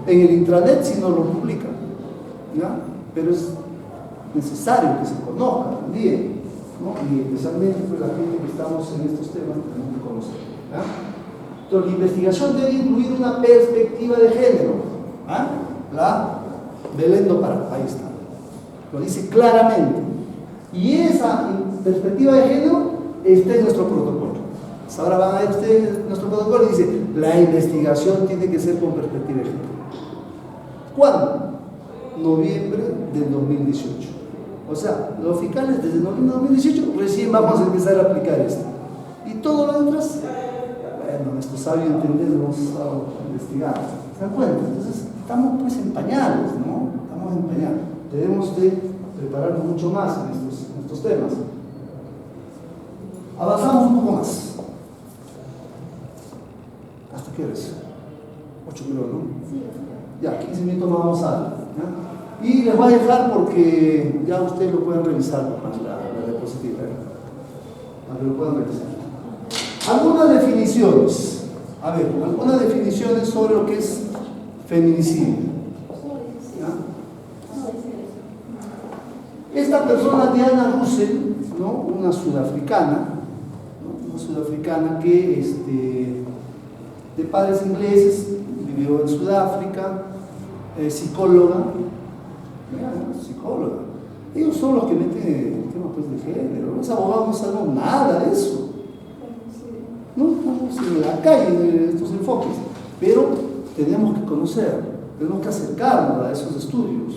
En el intranet sí no lo publican, ¿ya? Pero es necesario que se conozca también, ¿no? Y especialmente pues, la gente que estamos en estos temas tenemos que conocer, ¿ya? Entonces la investigación debe incluir una perspectiva de género, ¿ya? La Belén do Pará, ahí está, lo dice claramente, y esa perspectiva de género está en nuestro protocolo. Ahora van a ver ustedes nuestro protocolo y dice, la investigación tiene que ser con perspectiva de género. ¿Cuándo? Noviembre del 2018. O sea, los fiscales desde noviembre del 2018 recién vamos a empezar a aplicar esto. Y todo lo demás, bueno, nuestro sabio entender lo hemos estado investigando. ¿Se dan cuenta? Entonces, estamos pues en pañales, ¿no? Estamos en pañales. Debemos de prepararnos mucho más en estos temas. Avanzamos un poco más. ¿Hasta qué hora es? 8 minutos, ¿no? Sí. Ya, 15 minutos más vamos a dar. ¿Ya? Y les voy a dejar porque ya ustedes lo pueden revisar más la diapositiva, para que lo puedan revisar. Algunas definiciones. A ver, algunas definiciones sobre lo que es feminicidio. ¿Ya? Esta persona, Diana Russell, ¿no? Una sudafricana, ¿no? Una sudafricana que de padres ingleses, vivió en Sudáfrica, psicóloga, psicóloga. Ellos son los que meten temas pues, de género. Los abogados no sabemos nada de eso. No estamos en la calle de estos enfoques, pero tenemos que conocer, tenemos que acercarnos a esos estudios,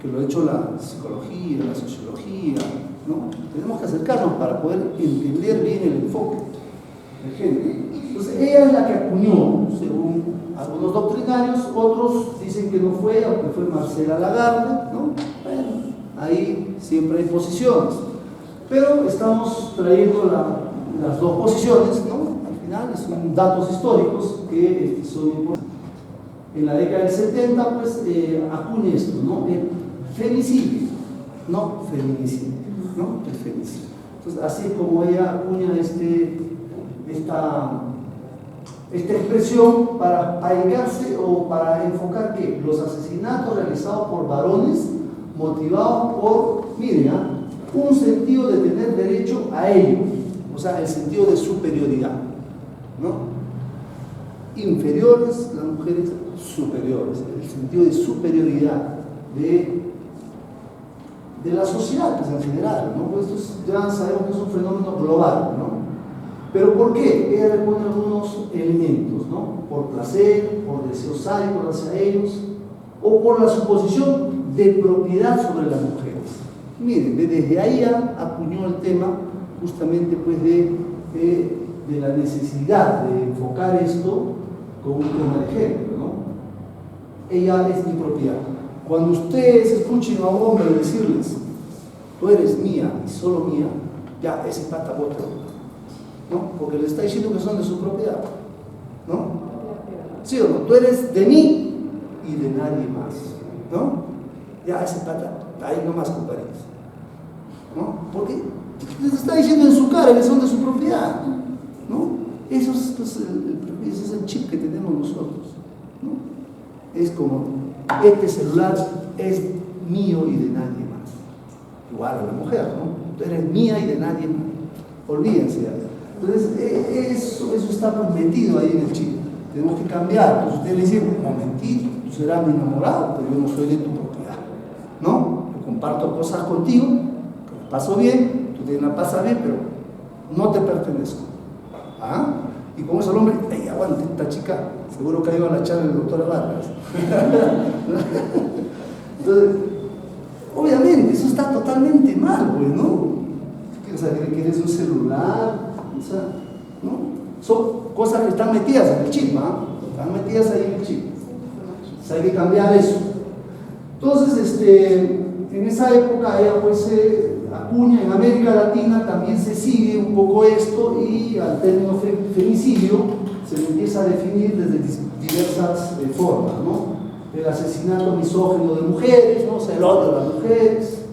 que lo ha hecho la psicología, la sociología, ¿no? Tenemos que acercarnos para poder entender bien el enfoque del género. Entonces, ella es la que acuñó, según algunos doctrinarios, otros dicen que no fue, aunque fue Marcela Lagarde, ¿no? Bueno, ahí siempre hay posiciones, pero estamos trayendo las dos posiciones, ¿no? Al final son datos históricos que son importantes. En la década del 70, pues, acuña esto, ¿no? El femicidio, no feminicidio, ¿no? El femicidio. Entonces, así es como ella acuña esta expresión para dedicarse o para enfocar que los asesinatos realizados por varones motivados por, miren, un sentido de tener derecho a ello, o sea, el sentido de superioridad, ¿no? inferiores, las mujeres superiores, el sentido de superioridad de la sociedad pues, en general, ¿no? Pues esto ya sabemos que es un fenómeno global, ¿no? Pero ¿por qué? Ella le pone algunos elementos, ¿no? Por placer, por deseos sádicos hacia ellos, o por la suposición de propiedad sobre las mujeres. Miren, desde ahí ya acuñó el tema justamente pues de la necesidad de enfocar esto como un tema de género, ¿no? Ella es mi propiedad. Cuando ustedes escuchen a un hombre decirles, tú eres mía y solo mía, ya ese pata bota, ¿no? Porque le está diciendo que son de su propiedad, ¿no? ¿Sí o no? Tú eres de mí y de nadie más, ¿no? Ya ese pata, ahí nomás compadres, ¿no? Porque les está diciendo en su cara que son de su propiedad, ¿no? Eso es, pues, ese es el chip que tenemos nosotros, ¿no? Es como, este celular es mío y de nadie más. Igual a la mujer, ¿no? Tú eres mía y de nadie más. Olvídense ya. Entonces, eso está pues metido ahí en el chip. Tenemos que cambiar. Entonces usted le dice, un momentito, tú serás mi enamorado, pero yo no soy de tu propiedad, ¿no? Yo comparto cosas contigo, que paso bien, tú te la pasas bien, pero no te pertenezco. ¿Ah? Y como es el hombre, ¡ay, aguante, esta chica! Seguro que iba a la charla del doctor Vargas. Entonces, obviamente, eso está totalmente mal, pues, ¿no? O sea, que eres un celular, o sea, ¿no? Son cosas que están metidas en el chip, ¿ah? Están metidas ahí en el chip. O sea, hay que cambiar eso. Entonces, en esa época ella pues acuña, en América Latina también se sigue un poco esto y al término femicidio se le empieza a definir desde diversas formas, ¿no? El asesinato misógino de mujeres, ¿no? O sea, el odio a las mujeres,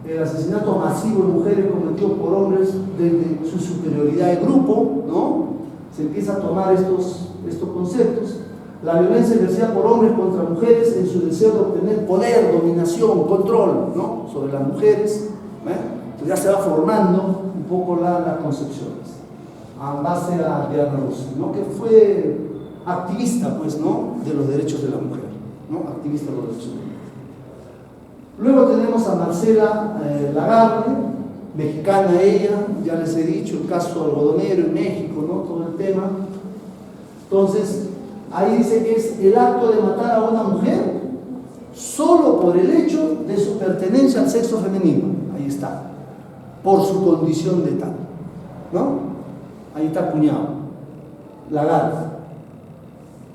el asesinato masivo de mujeres cometido por hombres desde su superioridad de grupo, ¿no? Se empieza a tomar estos conceptos. La violencia ejercida por hombres contra mujeres en su deseo de obtener poder, dominación, control, ¿no? Sobre las mujeres, Entonces ya se va formando un poco las concepciones a base a Diana Russell, ¿no? Que fue activista, pues, ¿no? De los derechos de la mujer, ¿no? Activista de los derechos de la mujer. Luego tenemos a Marcela Lagarde, mexicana ella, ya les he dicho, el caso algodonero en México, ¿no? Todo el tema. Entonces, ahí dice que es el acto de matar a una mujer solo por el hecho de su pertenencia al sexo femenino. Ahí está, por su condición de tal, ¿no? Ahí está acuñado, Lagarde.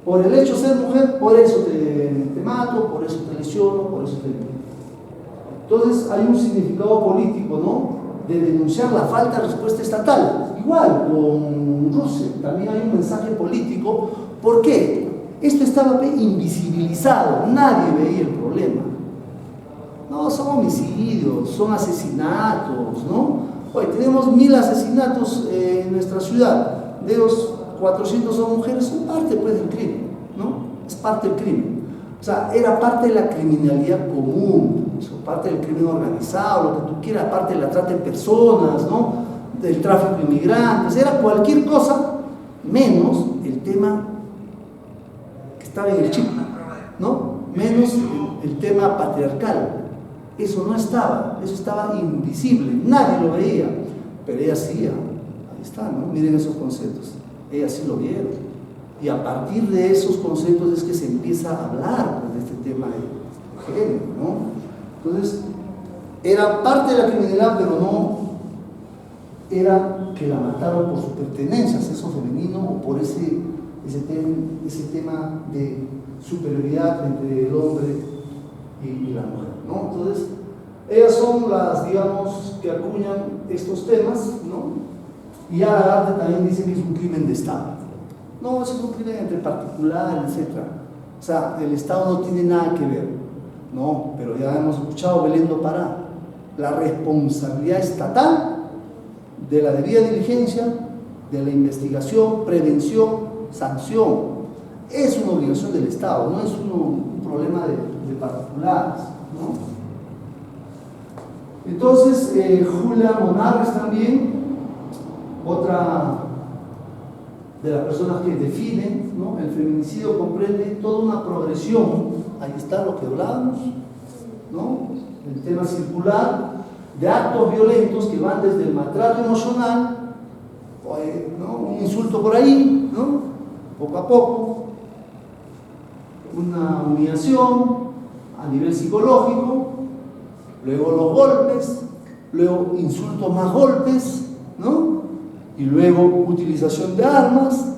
Por el hecho de ser mujer, por eso te mato, por eso te lesiono, por eso te limito. Entonces hay un significado político, ¿no? De denunciar la falta de respuesta estatal. Igual con Russell, también hay un mensaje político. ¿Por qué? Esto estaba invisibilizado, nadie veía el problema. No, son homicidios, son asesinatos, ¿no? Hoy tenemos 1000 asesinatos en nuestra ciudad, de los 400 son mujeres, son parte pues del crimen, ¿no? Es parte del crimen. O sea, era parte de la criminalidad común, parte del crimen organizado, lo que tú quieras, parte de la trata de personas, ¿no? Del tráfico de inmigrantes, era cualquier cosa menos el tema que estaba en el chip, ¿no? Menos el tema patriarcal. Eso no estaba, eso estaba invisible, nadie lo veía, pero ella sí, ahí está, ¿no? Miren esos conceptos, ella sí lo vieron, y a partir de esos conceptos es que se empieza a hablar pues, de este tema de género, ¿no? Entonces, era parte de la criminalidad, pero no era que la mataron por su pertenencia al sexo femenino o por ese tema de superioridad entre el hombre y la mujer, ¿no? Entonces, ellas son las, digamos, que acuñan estos temas, ¿no? Y ya Lagarde también dice que es un crimen de Estado. No, eso es un crimen entre particulares, etc. O sea, el Estado no tiene nada que ver, ¿no? Pero ya hemos escuchado Belén do Pará, la responsabilidad estatal de la debida diligencia, de la investigación, prevención, sanción. Es una obligación del Estado, no es un problema de particulares, ¿no? Entonces, Julia Monarres también, otra de las personas que definen, ¿no? El feminicidio comprende toda una progresión, ahí está lo que hablábamos, ¿no? El tema circular de actos violentos que van desde el maltrato emocional, ¿no? Un insulto por ahí, ¿no? Poco a poco, una humillación a nivel psicológico, luego los golpes, luego insultos más golpes, ¿no? Y luego utilización de armas,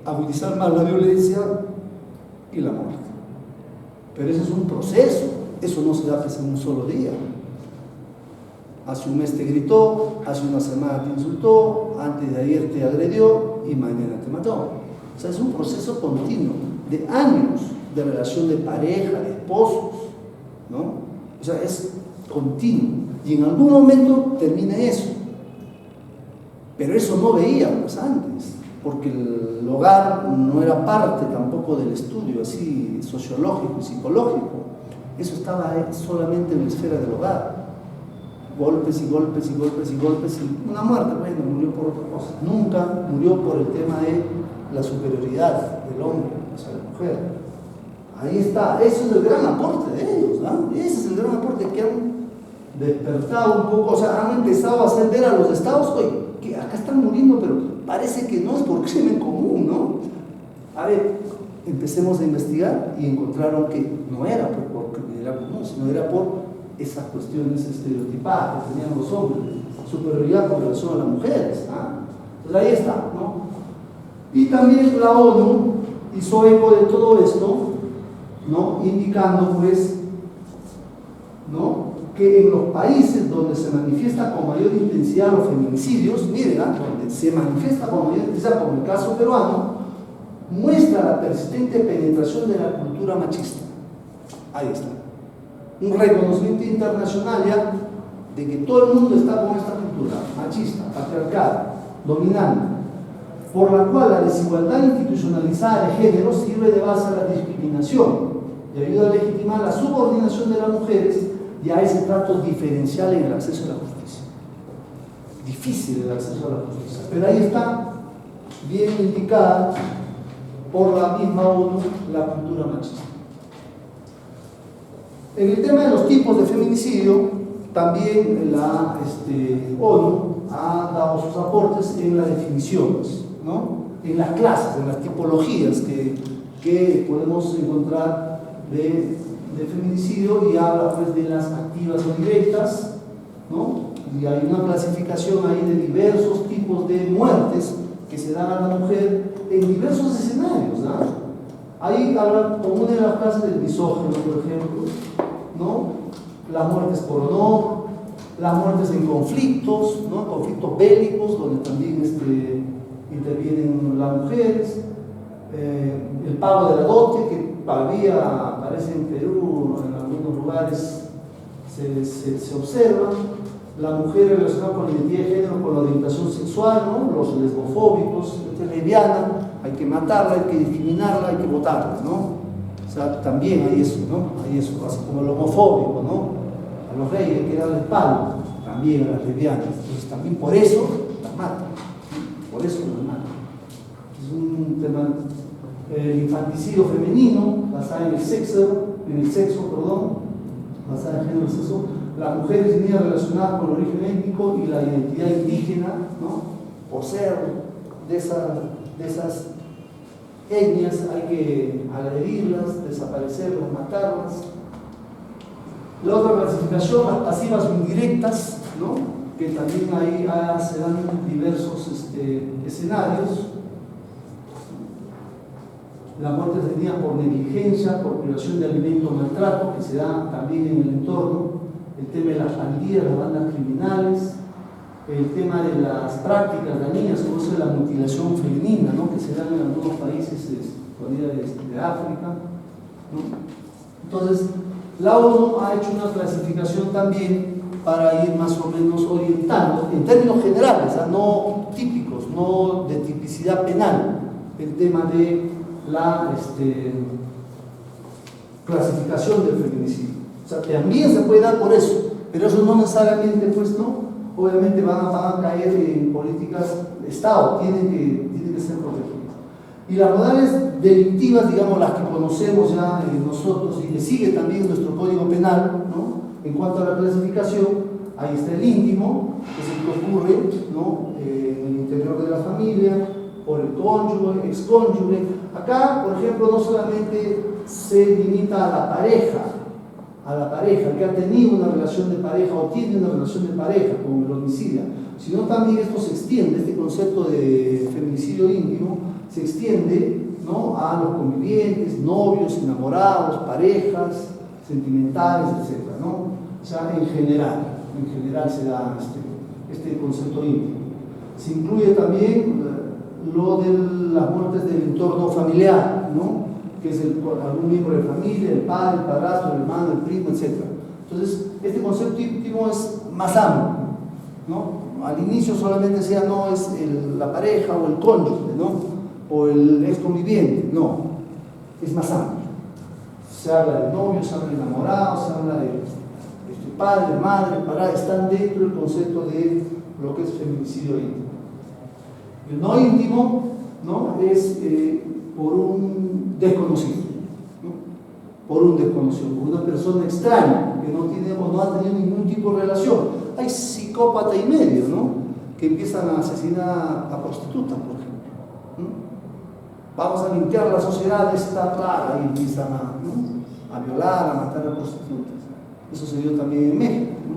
agudizar más la violencia y la muerte. Pero ese es un proceso, eso no se da en un solo día. Hace un mes te gritó, hace una semana te insultó, antes de ayer te agredió y mañana te mató. O sea, es un proceso continuo de años de relación de pareja, de esposos, ¿no? O sea, es continuo y en algún momento termina eso. Pero eso no veíamos antes, porque el hogar no era parte tampoco del estudio así sociológico y psicológico. Eso estaba solamente en la esfera del hogar. Golpes y golpes y golpes y golpes y una muerte, bueno, murió por otra cosa. Nunca murió por el tema de la superioridad del hombre hacia la mujer. Ahí está, eso es el gran aporte de ellos, ¿no? Ese es el gran aporte que han despertado un poco, o sea, han empezado a hacer ver a los estados, oye, que acá están muriendo, pero parece que no es por crimen común, ¿no? A ver, empecemos a investigar y encontraron que no era por criminalidad común, sino era por esas cuestiones estereotipadas que tenían los hombres, superioridad con relación a las mujeres, ¿ah? Entonces ahí está, ¿no? Y también la ONU hizo eco de todo esto, ¿no? Indicando, pues, ¿no? Que en los países donde se manifiesta con mayor intensidad los feminicidios, miren, donde se manifiesta con mayor intensidad, como el caso peruano, muestra la persistente penetración de la cultura machista. Ahí está. Un reconocimiento internacional ya de que todo el mundo está con esta cultura machista, patriarcal, dominante, por la cual la desigualdad institucionalizada de género sirve de base a la discriminación y ayuda a legitimar la subordinación de las mujeres y a ese trato diferencial en el acceso a la justicia. Difícil el acceso a la justicia, pero ahí está bien indicada por la misma ONU la cultura machista. En el tema de los tipos de feminicidio, también la ONU ha dado sus aportes en las definiciones, ¿no? En las clases, en las tipologías que podemos encontrar de feminicidio, y habla pues de las activas o directas, ¿no? Y hay una clasificación ahí de diversos tipos de muertes que se dan a la mujer en diversos escenarios, ¿no? Ahí habla como una de las clases del misógino, por ejemplo, ¿no? Las muertes por honor, las muertes en conflictos, ¿no? Conflictos bélicos, donde también intervienen las mujeres, el pago de la dote, que todavía aparece en Perú, en algunos lugares se observa, la mujer relacionada con la identidad de género, con la orientación sexual, ¿no? Los lesbofóbicos, esta es lesbiana, hay que matarla, hay que discriminarla, hay que votarla, ¿no? O sea, también hay eso, ¿no? Hay eso, así como el homofóbico, ¿no? A los gays hay que darles palo, también a las lesbianas. Entonces también por eso las matan, por eso las matan. Es un tema, el infanticidio femenino, basado en el sexo, basado en género y sexo, las mujeres y niñas relacionadas con el origen étnico y la identidad indígena, ¿no? Por ser de esas etnias hay que agredirlas, desaparecerlas, matarlas. La otra clasificación, las pasivas o indirectas, ¿no? Que también ahí se dan diversos escenarios. La muerte tenida por negligencia, por privación de alimento o maltrato, que se da también en el entorno. El tema de las pandillas, las bandas criminales, el tema de las prácticas dañinas, como es la mutilación femenina, ¿no? Que se dan en algunos países de África, ¿no? Entonces, la ONU ha hecho una clasificación también para ir más o menos orientando, en términos generales, no típicos, no de tipicidad penal, el tema de la clasificación del feminicidio. O sea, también se puede dar por eso, pero eso no necesariamente, pues, ¿no? obviamente van a caer en políticas de Estado, tienen que ser protegidas. Y las modalidades delictivas, digamos, las que conocemos ya nosotros y que sigue también nuestro Código Penal, ¿no? En cuanto a la clasificación, ahí está el íntimo, que es el que ocurre, ¿no? En el interior de la familia, por el cónyuge, excónyuge. Acá, por ejemplo, no solamente se limita a la pareja que ha tenido una relación de pareja o tiene una relación de pareja con el homicidio, sino también esto se extiende, este concepto de feminicidio íntimo se extiende, ¿no? A los convivientes, novios, enamorados, parejas sentimentales, etc., ¿no? O sea, en general se da este concepto íntimo. Se incluye también lo de las muertes del entorno familiar, ¿no? Que es algún miembro de familia, el padre, el padrastro, el hermano, el primo, etc. Entonces, este concepto íntimo es más amplio, ¿no? Al inicio solamente decía, no, es la pareja o el cónyuge, ¿no? O el ex conviviente, no, es más amplio. Se habla de novio, se habla de enamorado, se habla de padre, madre, pareja, están dentro del concepto de lo que es feminicidio íntimo. El no íntimo, ¿no? Es por un desconocido, ¿no? Por un desconocido, por una persona extraña que no tiene o no ha tenido ningún tipo de relación. Hay psicópata y medio, ¿no? Que empiezan a asesinar a prostitutas, por ejemplo, ¿no? Vamos a limpiar la sociedad de esta plaga y empiezan a violar, a matar a prostitutas. Eso se dio también en México, ¿no?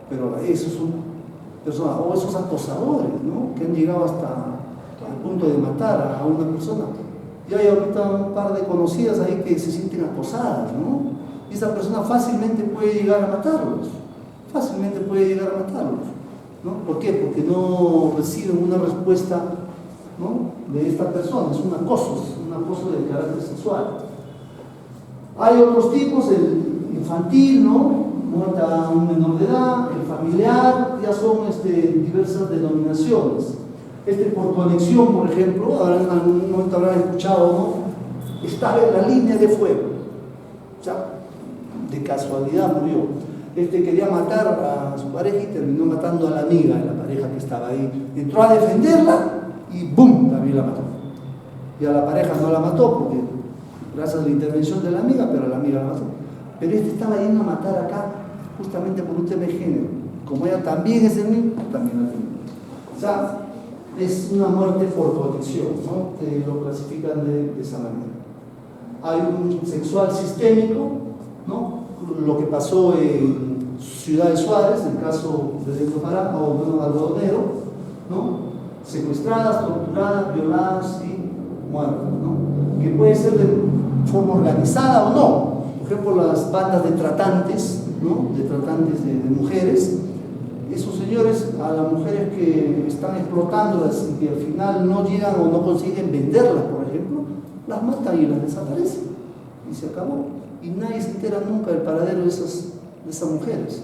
Pero esos son personas, o esos acosadores, ¿no? Que han llegado hasta el punto de matar a una persona. Y hay ahorita un par de conocidas ahí que se sienten acosadas, ¿no? Y esa persona fácilmente puede llegar a matarlos, ¿no? ¿Por qué? Porque no reciben una respuesta, ¿no? De esta persona, es un acoso de carácter sexual. Hay otros tipos, el infantil, ¿no? Muerte a un menor de edad, el familiar, ya son diversas denominaciones. Por conexión, por ejemplo, en algún momento habrán escuchado, ¿no? Estaba en la línea de fuego, o sea, de casualidad murió. Quería matar a su pareja y terminó matando a la amiga de la pareja que estaba ahí. Entró a defenderla y ¡bum!, también la mató. Y a la pareja no la mató porque gracias a la intervención de la amiga, pero a la amiga la mató. Pero estaba yendo a matar acá justamente por un tema de género. Como ella también es el mismo, también la tiene. O sea, es una muerte por conexión, ¿no? Que lo clasifican de esa manera. Hay un sexual sistémico, ¿no? Lo que pasó en Ciudad de Suárez, el caso de Dentro Pará, o bueno, algodonero, ¿no? Secuestradas, torturadas, violadas y muertas, ¿no? Que puede ser de forma organizada o no. Por ejemplo, las bandas de tratantes, ¿no? De tratantes de mujeres. Esos señores, a las mujeres que están explotándolas y que al final no llegan o no consiguen venderlas, por ejemplo, las matan y las desaparecen. Y se acabó. Y nadie se entera nunca del paradero de esas mujeres,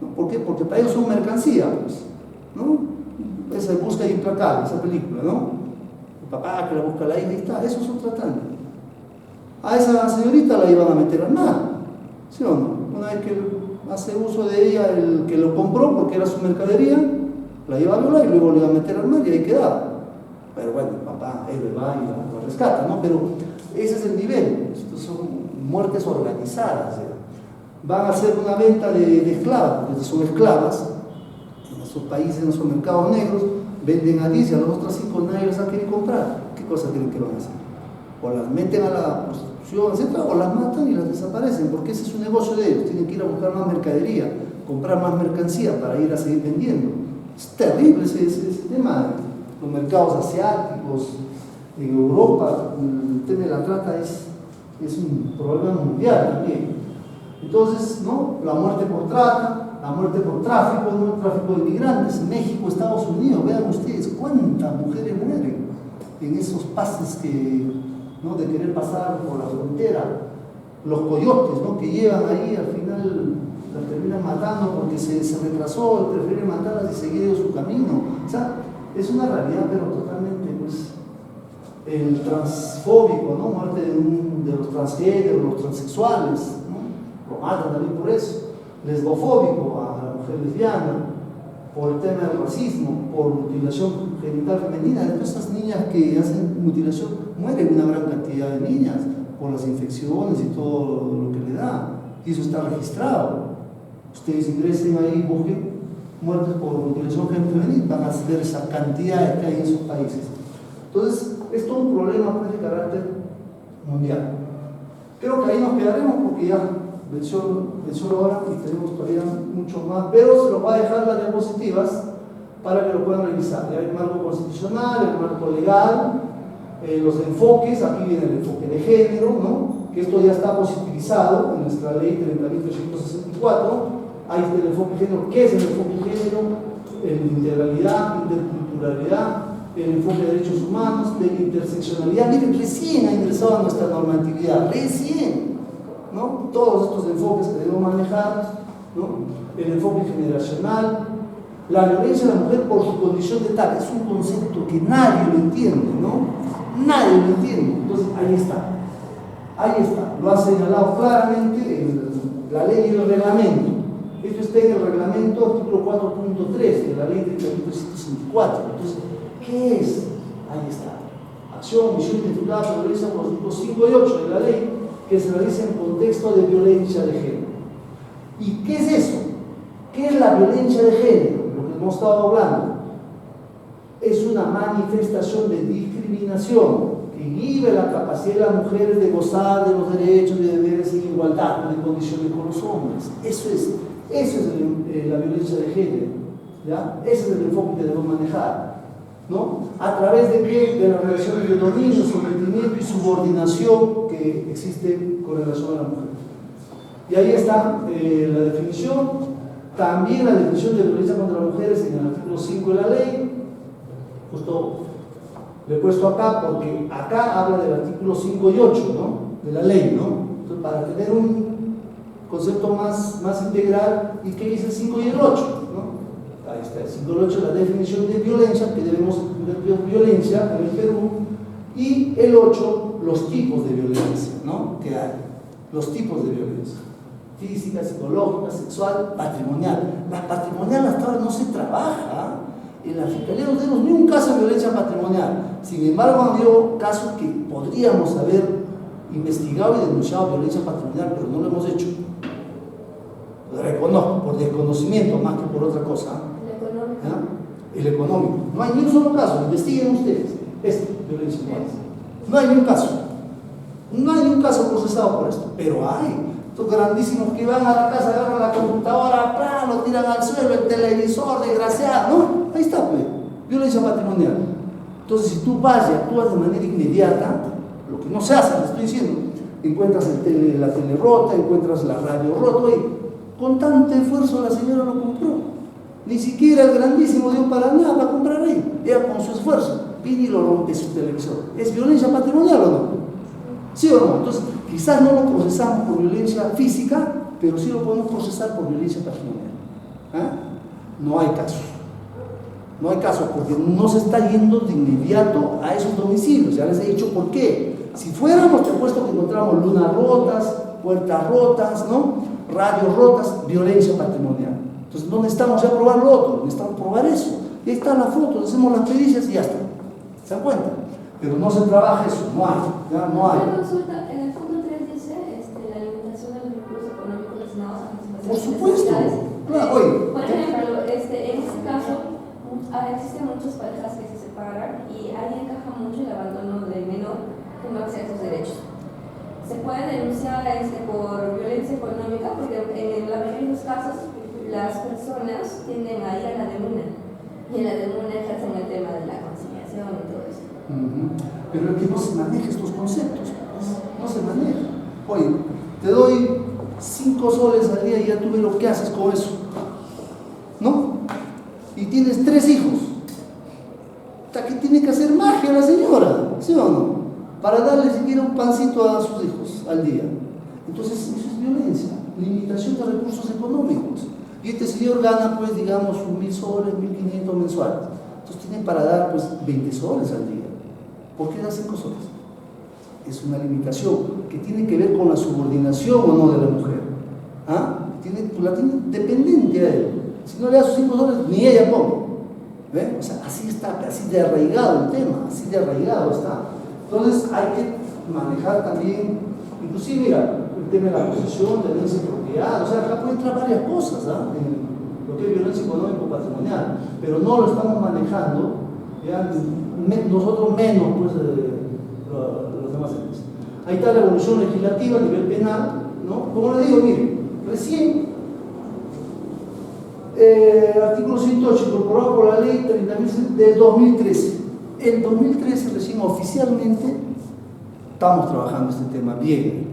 ¿no? ¿Por qué? Porque para ellos son mercancía, pues, ¿no? Esa Busca Implacable, esa película, ¿no? El papá que la busca a la hija y está, esos son tratantes. A esa señorita la iban a meter al mar, ¿sí o no? Una vez que hace uso de ella el que lo compró porque era su mercadería, la iba a violar y luego le iba a meter al mar y ahí quedaba. Pero bueno, el papá, él va y la rescata, ¿no? Pero ese es el nivel. Estos son muertes organizadas, ¿eh? Van a hacer una venta de esclavas, porque son esclavas, en esos países, en esos mercados negros, venden a 10 y a las otras 5 nadie las quiere comprar. ¿Qué cosa creen que van a hacer? O las meten a la prostitución, etc., o las matan y las desaparecen, porque ese es un negocio de ellos. Tienen que ir a buscar más mercadería, comprar más mercancía para ir a seguir vendiendo. Es terrible ese tema. Los mercados asiáticos, en Europa, el tema de la trata es un problema mundial también. Entonces, ¿no? La muerte por trata, la muerte por tráfico, ¿no? El tráfico de migrantes, México, Estados Unidos, vean ustedes cuántas mujeres mueren en esos pases ¿no? De querer pasar por la frontera. Los coyotes, ¿no? Que llegan ahí, al final las terminan matando porque se retrasó, prefieren matarlas y seguir su camino. O sea, es una realidad, pero totalmente, pues, el transfóbico, ¿no? Muerte de los transgéneros, los transexuales, ¿no? Lo matan también por eso. Lesbofóbico, a la mujer lesbiana, por el tema del racismo, por mutilación genital femenina. De esas niñas que hacen mutilación, mueren una gran cantidad de niñas por las infecciones y todo lo que le da, y eso está registrado. Ustedes ingresen ahí y busquen muertes por mutilación genital femenina, van a ver esa cantidad que hay en esos países. Entonces, es todo un problema pues, de carácter mundial. Creo que ahí nos quedaremos porque ya venció la hora y tenemos todavía mucho más, pero se los va a dejar las diapositivas para que lo puedan revisar. Ya hay el marco constitucional, el marco legal, los enfoques, aquí viene el enfoque de género, ¿no? Que esto ya está positivizado en nuestra ley 30.364. Ahí está el enfoque de género. ¿Qué es el enfoque de género? En integralidad, interculturalidad, el enfoque de derechos humanos, de interseccionalidad. Miren, recién ha ingresado a nuestra normatividad, recién, ¿no? Todos estos enfoques que debemos manejar, ¿no? El enfoque generacional, la violencia de la mujer por su condición de tal, es un concepto que nadie lo entiende, ¿no? Nadie lo entiende. Entonces, ahí está, lo ha señalado claramente en la ley y el reglamento. Esto está en el reglamento artículo 4.3 de la ley 30.364. Entonces, ¿qué es? Ahí está. Acción, misión identificada por violencia por los artículos 5 y 8 de la ley que se realiza en contexto de violencia de género. ¿Y qué es eso? ¿Qué es la violencia de género? Lo que hemos estado hablando. Es una manifestación de discriminación que inhibe la capacidad de las mujeres de gozar de los derechos y deberes en igualdad de condiciones con los hombres. Eso es la violencia de género, ¿ya? Ese es el enfoque que debemos manejar, ¿no? ¿A través de qué? De las relaciones de dominio, sometimiento y subordinación que existen con relación a la mujer. Y ahí está la definición, también la definición de violencia contra las mujeres en el artículo 5 de la ley. Justo lo he puesto acá porque acá habla del artículo 5 y 8, ¿no? De la ley, ¿no? Entonces, para tener un concepto más integral, ¿y qué dice el 5 y el 8? ¿No? Ahí está el 5 y el 8, la definición de violencia, que debemos entender violencia en el Perú, y el 8, los tipos de violencia, ¿no? Que hay, los tipos de violencia: física, psicológica, sexual, patrimonial. La patrimonial hasta ahora no se trabaja. En la Fiscalía no tenemos ni un caso de violencia patrimonial. Sin embargo, han habido casos que podríamos haber investigado y denunciado violencia patrimonial, pero no lo hemos hecho. Lo reconozco, por desconocimiento más que por otra cosa. El económico. No hay ni un solo caso, investiguen ustedes. Es violencia patrimonial. No hay ni un caso. No hay ni un caso procesado por esto, pero hay. Estos grandísimos que van a la casa, agarran la computadora, lo tiran al suelo, el televisor, desgraciado, ¿no? Ahí está, pues, violencia patrimonial. Entonces, si tú vas y actúas de manera inmediata, lo que no se hace, le estoy diciendo, encuentras la tele rota, encuentras la radio rota, y con tanto esfuerzo la señora lo compró. Ni siquiera el grandísimo dio para nada para comprar ahí. Ella con su esfuerzo viene y lo rompe su televisor. ¿Es violencia patrimonial o no? ¿Sí o no? Entonces, quizás no lo procesamos por violencia física, pero sí lo podemos procesar por violencia patrimonial. No hay caso. No hay caso, porque no se está yendo de inmediato a esos domicilios. Ya les he dicho por qué. Si fuéramos, te apuesto que encontramos lunas rotas, puertas rotas, ¿no? Radios rotas, violencia patrimonial. Entonces, no necesitamos ya probar lo otro, necesitamos probar eso. Y ahí están las fotos, hacemos las pericias y ya está. ¿Se dan cuenta? Pero no se trabaja eso, no hay, ya no hay. Una consulta, en el punto 3 dice la limitación de los recursos económicos destinados a participación. Por supuesto, claro, oye. Por ejemplo, en este caso, existen muchas parejas que se separan y ahí encaja mucho el abandono del menor que no accede a sus derechos. Se puede denunciar por violencia económica porque en la mayoría de los casos las personas tienden a ir a la demuna y en la demuna ejercen el tema de la conciliación y todo eso. Pero es que no se maneja estos conceptos, no se maneja. Oye, te doy 5 soles al día y ya tú ves lo que haces con eso, ¿no? Y tienes 3 hijos. Hasta que tiene que hacer magia la señora, ¿sí o no? Para darle siquiera un pancito a sus hijos al día. Entonces, eso es violencia, limitación de recursos económicos. Y este señor gana, pues, digamos, 1.000 soles, 1.500 mensuales. Entonces tiene para dar, pues, 20 soles al día. ¿Por qué da 5 soles? Es una limitación que tiene que ver con la subordinación o no de la mujer. La tiene dependiente a él. Si no le da sus 5 soles, ni ella come. ¿Ve? O sea, así está, así de arraigado el tema, así de arraigado está. Entonces hay que manejar también, inclusive, mira, el tema de la posesión, de herencia y propiedad, o sea, acá pueden entrar varias cosas, ¿ah? En lo que es violencia económico-patrimonial, pero no lo estamos manejando, ¿ya? Nosotros menos, pues, los demás entes. Ahí está la evolución legislativa a nivel penal, ¿no? Como le digo, mire, recién artículo 108, incorporado por la ley 30.000 del 2013. En 2013 recién oficialmente estamos trabajando este tema bien,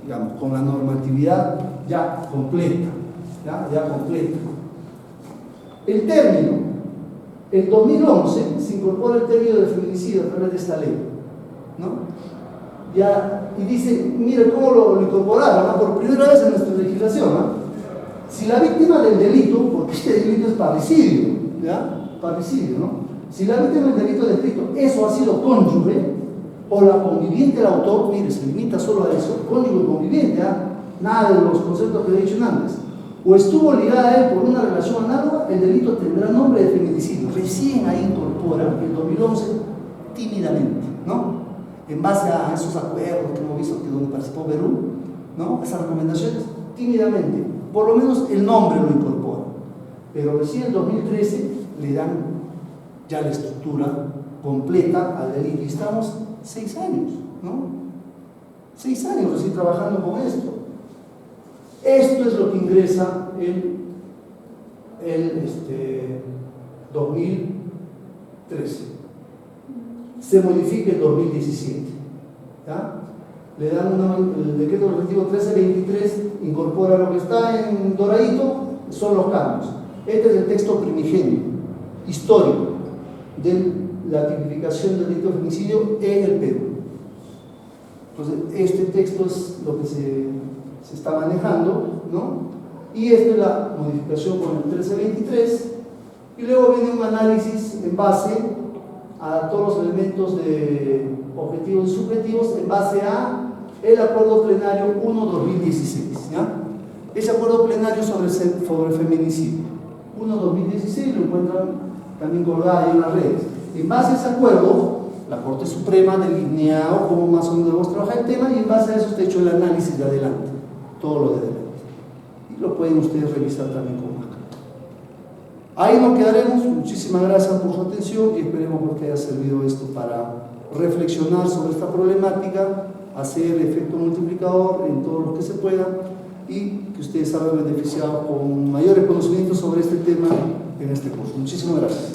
digamos, con la normatividad ya completa, ya completa. El término, en 2011 se incorpora el término de feminicidio a través de esta ley, ¿no? Ya, y dice, mire cómo lo incorporaron, ¿no? Por primera vez en nuestra legislación, ¿no? Si la víctima del delito, porque este delito es parricidio, ¿ya? Parricidio, ¿no? Si la víctima del delito descrito, eso ha sido cónyuge, o la conviviente del autor, mire, se limita solo a eso, cónyuge conviviente, ¿ya? Nada de los conceptos que he dicho antes, o estuvo ligada a él por una relación análoga, el delito tendrá nombre de feminicidio. Recién ahí incorpora el 2011 tímidamente, ¿no? En base a esos acuerdos que hemos visto que donde participó Perú, ¿no? Esas recomendaciones, tímidamente. Por lo menos el nombre lo incorpora, pero recién en 2013 le dan ya la estructura completa al delito y estamos 6 años, ¿no? 6 años recién trabajando con esto. Esto es lo que ingresa en el 2013. Se modifica en 2017, ¿ya? Le dan el decreto legislativo 1323, incorpora lo que está en doradito, son los cambios. Este es el texto primigenio, histórico, de la tipificación del delito de feminicidio en el Perú. Entonces, este texto es lo que se está manejando, ¿no? Y esta es la modificación con el 1323, y luego viene un análisis en base a todos los elementos de objetivos y subjetivos en base a el acuerdo plenario 1-2016, ¿ya? Ese acuerdo plenario sobre feminicidio 1-2016 lo encuentran también colgado ahí en las redes. En base a ese acuerdo, la Corte Suprema ha delineado cómo más o menos debemos trabajar el tema, y en base a eso está hecho el análisis de adelante, todo lo de adelante, y lo pueden ustedes revisar también con más calma. Ahí nos quedaremos. Muchísimas gracias por su atención y esperemos que haya servido esto para reflexionar sobre esta problemática, hacer efecto multiplicador en todo lo que se pueda, y que ustedes salgan beneficiados con mayores conocimientos sobre este tema en este curso. Muchísimas gracias.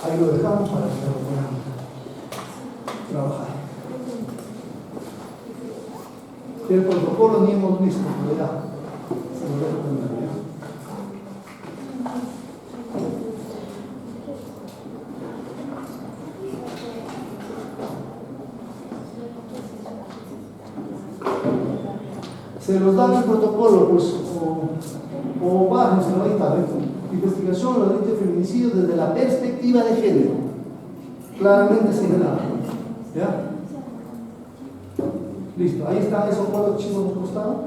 Ahí lo dejamos para que lo puedan trabajar. El protocolo ni hemos visto, pero ya se lo dejo también, ¿ya? Se los dan el protocolo, pues, o bájenselo ahí está, ¿ven? Investigación de los delitos de feminicidio desde la perspectiva de género, claramente señalado, ¿ya? Listo, ahí están esos 4 archivos de costado.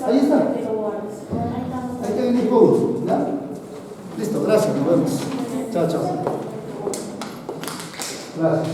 Ahí está. Ahí está en el código, ¿ya? Listo, gracias, nos vemos. Chao, chao. Gracias.